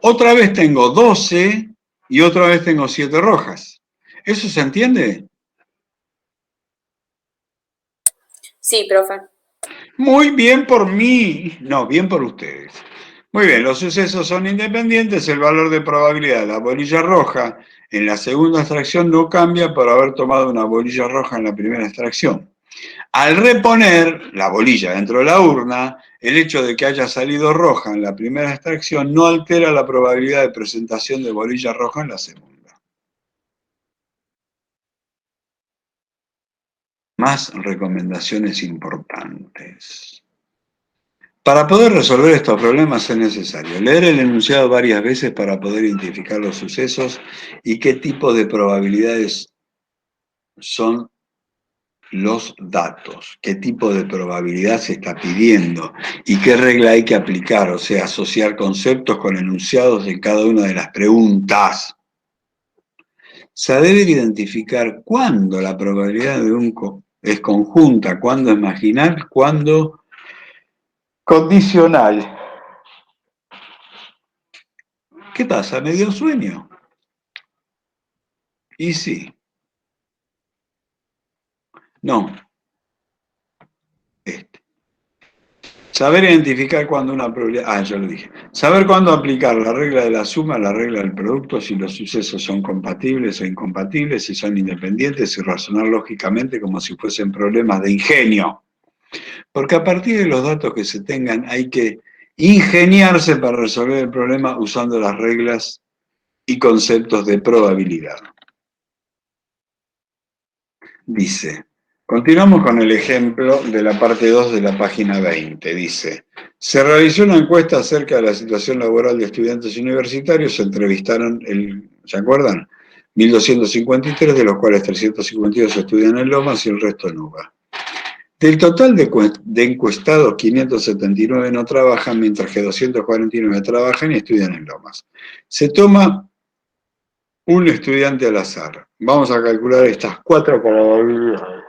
Otra vez tengo 12 y otra vez tengo 7 rojas. ¿Eso se entiende? Sí, profe. Muy bien por mí. No, bien por ustedes. Muy bien, los sucesos son independientes. El valor de probabilidad de la bolilla roja en la segunda extracción no cambia por haber tomado una bolilla roja en la primera extracción. Al reponer la bolilla dentro de la urna, el hecho de que haya salido roja en la primera extracción no altera la probabilidad de presentación de bolilla roja en la segunda. Más recomendaciones importantes. Para poder resolver estos problemas es necesario leer el enunciado varias veces para poder identificar los sucesos y qué tipo de probabilidades son los datos, qué tipo de probabilidad se está pidiendo y qué regla hay que aplicar, o sea, asociar conceptos con enunciados en cada una de las preguntas. Saber identificar cuándo la probabilidad de es conjunta, cuándo es marginal, cuándo condicional. ¿Qué pasa? ¿Me dio sueño? Y sí. No. Este. Saber identificar cuando una probabilidad... ya lo dije. Saber cuándo aplicar la regla de la suma, la regla del producto, si los sucesos son compatibles o incompatibles, si son independientes, y razonar lógicamente como si fuesen problemas de ingenio. Porque a partir de los datos que se tengan hay que ingeniarse para resolver el problema usando las reglas y conceptos de probabilidad. Dice, continuamos con el ejemplo de la parte 2 de la página 20. Dice, se realizó una encuesta acerca de la situación laboral de estudiantes universitarios, se entrevistaron, ¿se acuerdan? 1.253, de los cuales 352 estudian en Lomas y el resto en UBA. Del total de encuestados, 579 no trabajan, mientras que 249 trabajan y estudian en Lomas. Se toma un estudiante al azar. Vamos a calcular estas 4 probabilidades.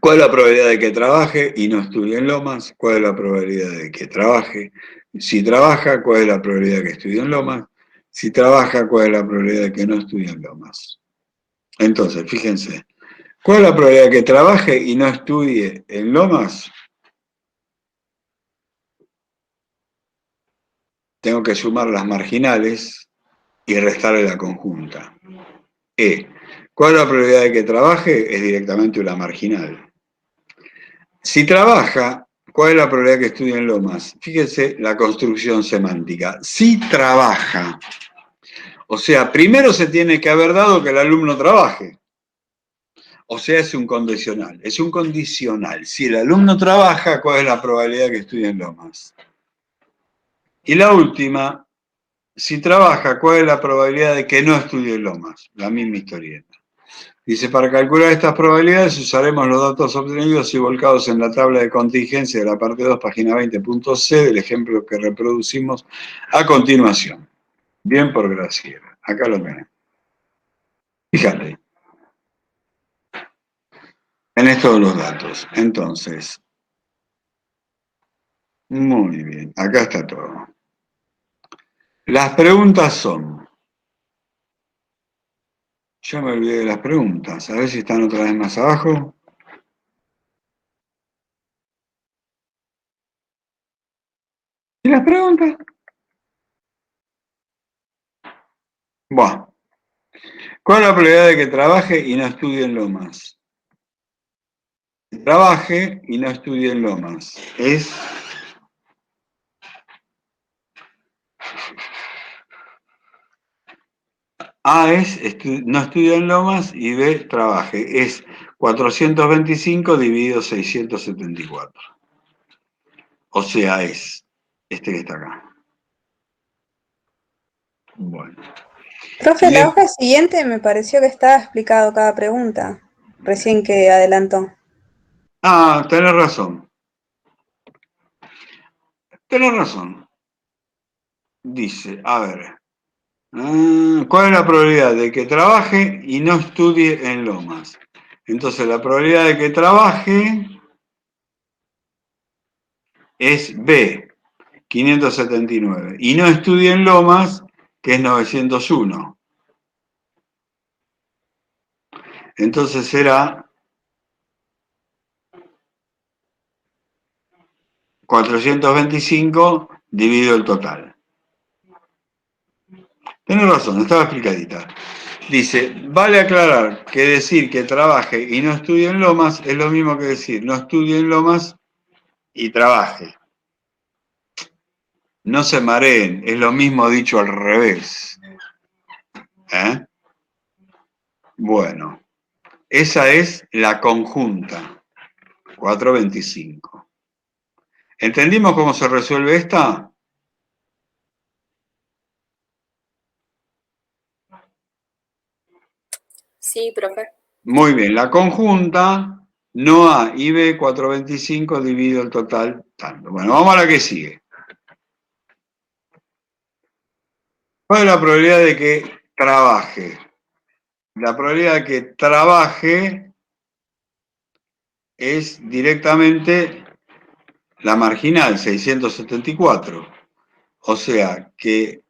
¿Cuál es la probabilidad de que trabaje y no estudie en Lomas? ¿Cuál es la probabilidad de que trabaje? Si trabaja, ¿cuál es la probabilidad de que estudie en Lomas? Si trabaja, ¿cuál es la probabilidad de que no estudie en Lomas? Entonces, fíjense. ¿Cuál es la probabilidad de que trabaje y no estudie en Lomas? Tengo que sumar las marginales y restarle la conjunta. ¿Cuál es la probabilidad de que trabaje? Es directamente una marginal. Si trabaja, ¿cuál es la probabilidad de que estudie en Lomas? Fíjense la construcción semántica. Si trabaja. O sea, primero se tiene que haber dado que el alumno trabaje. O sea, es un condicional. Es un condicional. Si el alumno trabaja, ¿cuál es la probabilidad de que estudie en Lomas? Y la última, si trabaja, ¿cuál es la probabilidad de que no estudie en Lomas? La misma historieta. Dice, para calcular estas probabilidades usaremos los datos obtenidos y volcados en la tabla de contingencia de la parte 2, página 20.c, del ejemplo que reproducimos a continuación. Bien por Graciela. Acá lo tenemos. Fíjate. Tenés todos los datos. Entonces, muy bien. Acá está todo. Las preguntas son... Ya me olvidé de las preguntas. A ver si están otra vez más abajo. ¿Y las preguntas? Bueno. ¿Cuál es la probabilidad de que trabaje y no estudie en Lomas? Trabaje y no estudie en Lomas. Es... A es no estudia en Lomas y B trabaje. Es 425 dividido 674. O sea, es este que está acá. Bueno. Profe, la hoja siguiente me pareció que estaba explicado cada pregunta, recién que adelantó. Ah, tenés razón. Tenés razón. Dice, a ver, ¿cuál es la probabilidad de que trabaje y no estudie en Lomas? Entonces, la probabilidad de que trabaje es B, 579. Y no estudie en Lomas, que es 901. Entonces será 425 dividido el total. Tenés razón, estaba explicadita. Dice, vale aclarar que decir que trabaje y no estudie en Lomas es lo mismo que decir no estudie en Lomas y trabaje. No se mareen, es lo mismo dicho al revés. Bueno, esa es la conjunta, 425. ¿Entendimos cómo se resuelve esta? Sí, profe. Muy bien, la conjunta, no A y B, 425 dividido el total tanto. Bueno, vamos a la que sigue. ¿Cuál es la probabilidad de que trabaje? La probabilidad de que trabaje es directamente la marginal, 674. O sea, que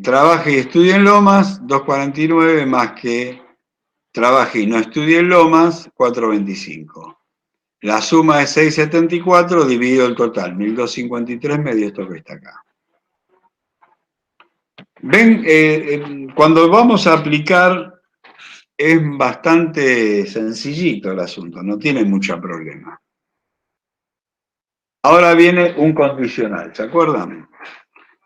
trabaje y estudie en Lomas, 249 más que trabaje y no estudie en Lomas, 425. La suma es 674 dividido el total, 1253 medio esto que está acá. Ven, cuando vamos a aplicar es bastante sencillito el asunto, no tiene mucho problema. Ahora viene un condicional, ¿se acuerdan?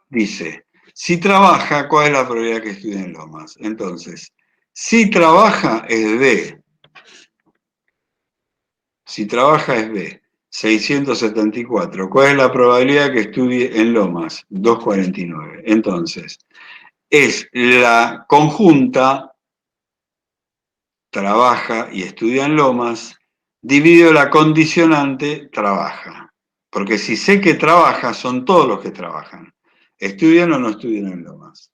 Dice, si trabaja, ¿cuál es la probabilidad que estudie en Lomas? Entonces, si trabaja es B. Si trabaja es B. 674. ¿Cuál es la probabilidad que estudie en Lomas? 249. Entonces, es la conjunta, trabaja y estudia en Lomas, dividido la condicionante, trabaja. Porque si sé que trabaja, son todos los que trabajan. ¿Estudian o no estudian en Lomas?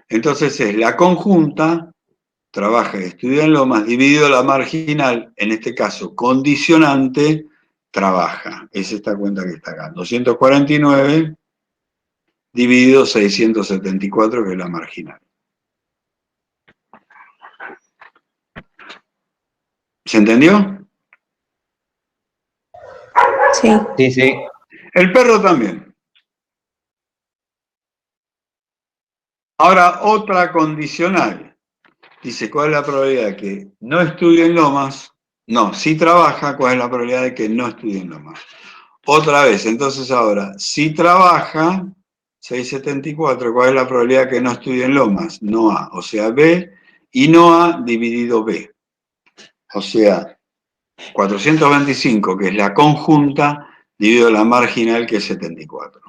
Entonces es la conjunta, trabaja y estudia en Lomas, dividido la marginal, en este caso condicionante, trabaja. Es esta cuenta que está acá. 249 dividido 674, que es la marginal. ¿Se entendió? Sí. Sí, sí. El perro también. Ahora, otra condicional. Dice, ¿cuál es la probabilidad de que no estudie en Lomas? No, si trabaja, ¿cuál es la probabilidad de que no estudie en Lomas? Otra vez, entonces ahora, si trabaja, 674, ¿cuál es la probabilidad de que no estudie en Lomas? No A, o sea, B, y no A dividido B. O sea, 425, que es la conjunta, dividido la marginal, que es 74.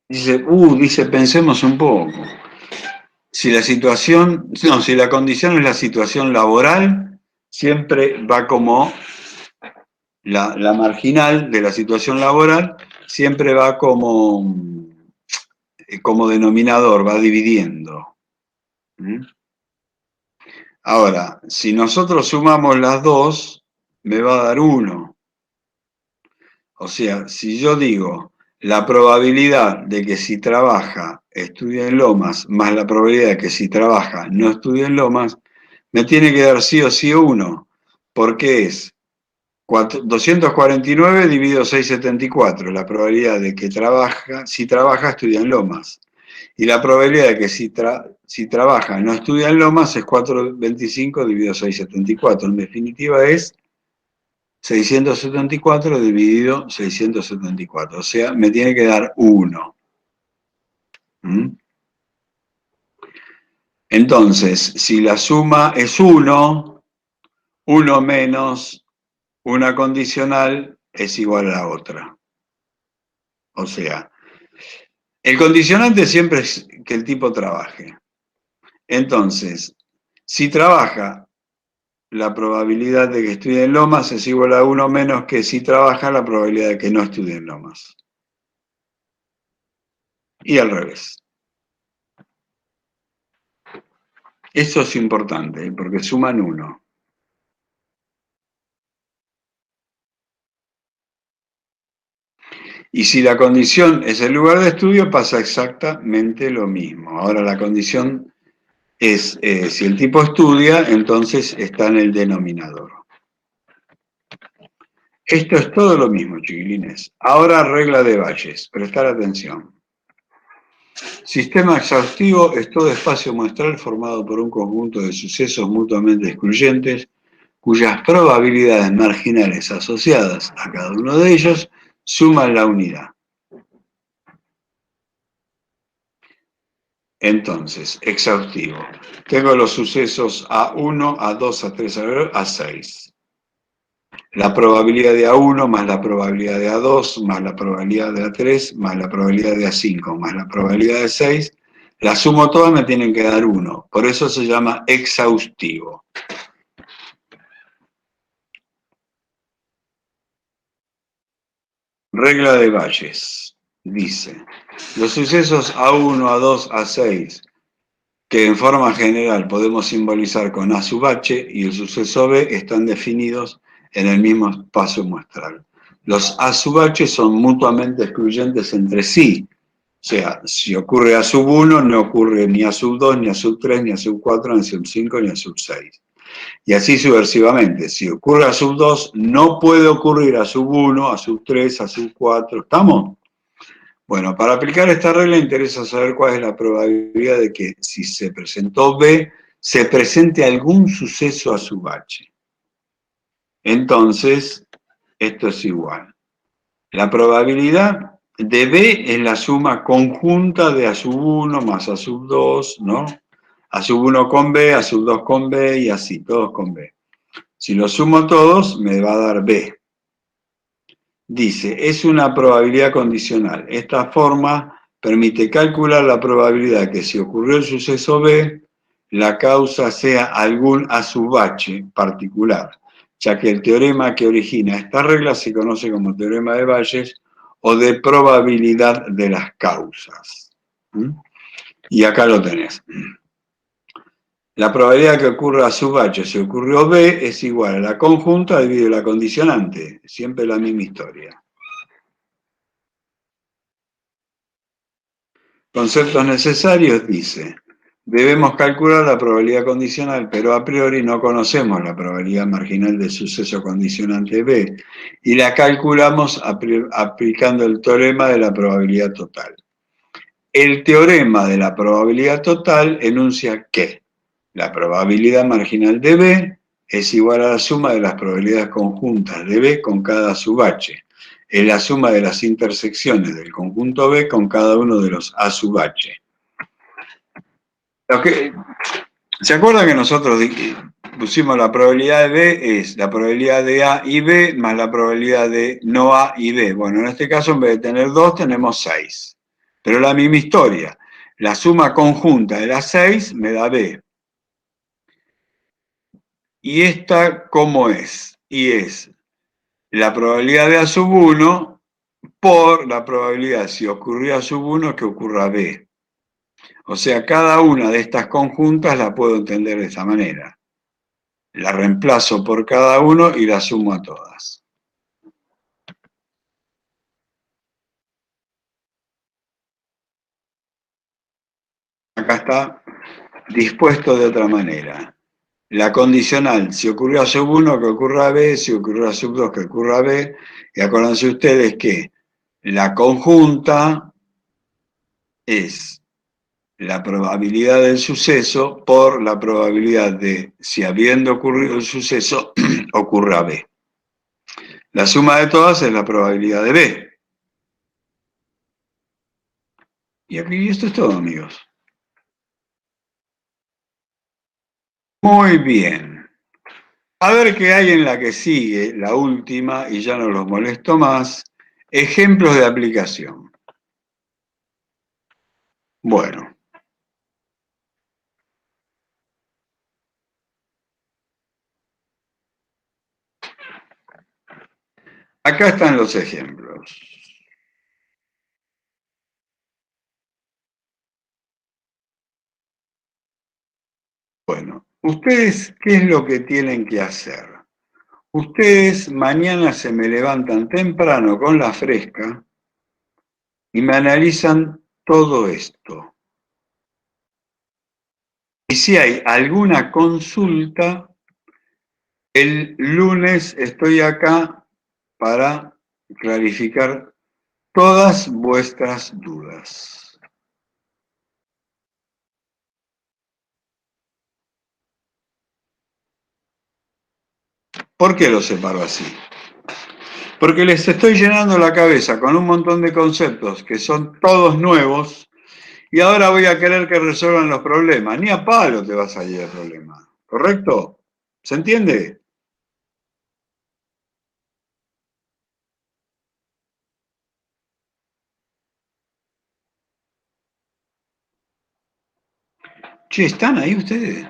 Dice, pensemos un poco. Si la situación, no, si la condición es la situación laboral, siempre va como la marginal de la situación laboral, siempre va como denominador, va dividiendo. Ahora, si nosotros sumamos las dos, me va a dar 1. O sea, si yo digo la probabilidad de que si trabaja estudie en Lomas, más la probabilidad de que si trabaja no estudie en Lomas, me tiene que dar sí o sí 1, porque es 249 dividido 674, la probabilidad de que si trabaja estudia en Lomas. Y la probabilidad de que si trabaja no estudia en Lomas es 425 dividido 674. En definitiva es 674 dividido 674. O sea, me tiene que dar 1. Entonces, si la suma es 1, 1 menos una condicional es igual a la otra. O sea, el condicionante siempre es que el tipo trabaje. Entonces, si trabaja, la probabilidad de que estudie en Lomas es igual a 1 menos que si trabaja la probabilidad de que no estudie en Lomas. Y al revés. Eso es importante, porque suman 1. Y si la condición es el lugar de estudio, pasa exactamente lo mismo. Ahora la condición es, si el tipo estudia, entonces está en el denominador. Esto es todo lo mismo, chiquilines. Ahora regla de Bayes, prestar atención. Sistema exhaustivo es todo espacio muestral formado por un conjunto de sucesos mutuamente excluyentes, cuyas probabilidades marginales asociadas a cada uno de ellos suman la unidad. Entonces, exhaustivo. Tengo los sucesos A1, A2, A3, A6. La probabilidad de A1 más la probabilidad de A2 más la probabilidad de A3 más la probabilidad de A5 más la probabilidad de 6, la sumo todas, me tienen que dar 1. Por eso se llama exhaustivo. Regla de Bayes. Dice, los sucesos A1, A2, A6, que en forma general podemos simbolizar con A sub H y el suceso B, están definidos en el mismo espacio muestral. Los A sub h son mutuamente excluyentes entre sí. O sea, si ocurre A sub 1, no ocurre ni A sub 2, ni A sub 3, ni A sub 4, ni A sub 5, ni A sub 6. Y así subversivamente. Si ocurre A sub 2, no puede ocurrir A sub 1, A sub 3, A sub 4. ¿Estamos? Bueno, para aplicar esta regla interesa saber cuál es la probabilidad de que si se presentó B, se presente algún suceso A sub h. Entonces, esto es igual. La probabilidad de B es la suma conjunta de A sub 1 más A sub 2, ¿no? A sub 1 con B, A sub 2 con B y así, todos con B. Si los sumo todos, me va a dar B. Dice, es una probabilidad condicional. Esta forma permite calcular la probabilidad que si ocurrió el suceso B, la causa sea algún A sub h particular, ya que el teorema que origina esta regla se conoce como teorema de Bayes o de probabilidad de las causas. Y acá lo tenés. La probabilidad que ocurra A sub h si ocurrió B es igual a la conjunta dividido la condicionante. Siempre la misma historia. Conceptos necesarios dice, debemos calcular la probabilidad condicional, pero a priori no conocemos la probabilidad marginal del suceso condicionante B y la calculamos aplicando el teorema de la probabilidad total. El teorema de la probabilidad total enuncia que la probabilidad marginal de B es igual a la suma de las probabilidades conjuntas de B con cada sub h. Es la suma de las intersecciones del conjunto B con cada uno de los A sub h. ¿Se acuerdan que nosotros pusimos la probabilidad de B es la probabilidad de A y B más la probabilidad de no A y B? Bueno, en este caso en vez de tener 2 tenemos 6. Pero la misma historia. La suma conjunta de las 6 me da B. ¿Y esta cómo es? Y es la probabilidad de A sub 1 por la probabilidad, si ocurrió A sub 1, que ocurra B. O sea, cada una de estas conjuntas la puedo entender de esta manera. La reemplazo por cada uno y la sumo a todas. Acá está dispuesto de otra manera. La condicional, si ocurrió A sub 1, que ocurra B, si ocurrió A sub 2, que ocurra B. Y acuérdense ustedes que la conjunta es la probabilidad del suceso por la probabilidad de, si habiendo ocurrido el suceso, ocurra B. La suma de todas es la probabilidad de B. Y aquí esto es todo, amigos. Muy bien. A ver qué hay en la que sigue, la última, y ya no los molesto más. Ejemplos de aplicación. Bueno. Acá están los ejemplos. Bueno, ustedes, ¿qué es lo que tienen que hacer? Ustedes mañana se me levantan temprano con la fresca y me analizan todo esto. Y si hay alguna consulta, el lunes estoy acá para clarificar todas vuestras dudas. ¿Por qué lo separo así? Porque les estoy llenando la cabeza con un montón de conceptos que son todos nuevos y ahora voy a querer que resuelvan los problemas. Ni a palo te va a salir el problema. ¿Correcto? ¿Se entiende? Che, ¿están ahí ustedes?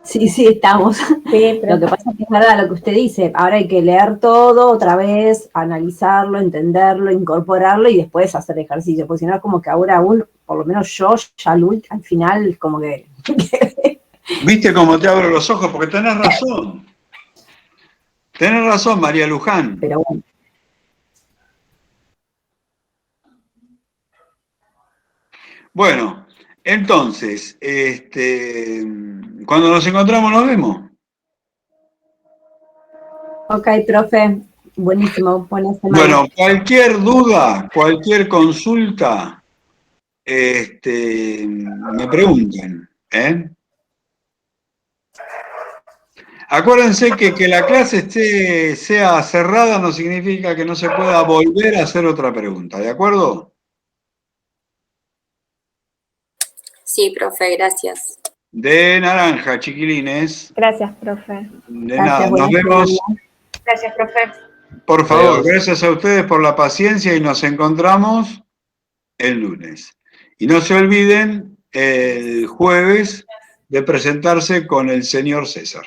Sí, sí, estamos. Sí, Lo que pasa es que es verdad lo que usted dice. Ahora hay que leer todo otra vez, analizarlo, entenderlo, incorporarlo y después hacer ejercicio. Porque si no es como que ahora por lo menos yo, ya al final, como que... ¿Viste cómo te abro los ojos? Porque tenés razón. Tenés razón, María Luján. Pero bueno. Bueno, entonces, cuando nos encontramos nos vemos. Ok, profe. Buenísimo. Buena semana. Bueno, cualquier duda, cualquier consulta, me pregunten, ¿eh? Acuérdense que la clase sea cerrada no significa que no se pueda volver a hacer otra pregunta, ¿de acuerdo? Sí, profe, gracias. De naranja, chiquilines. Gracias, profe. De Gracias, nada, buena nos vemos. semana. Gracias, profe. Por favor, Adiós. gracias a ustedes por la paciencia y nos encontramos el lunes. Y no se olviden el jueves de presentarse con el señor César.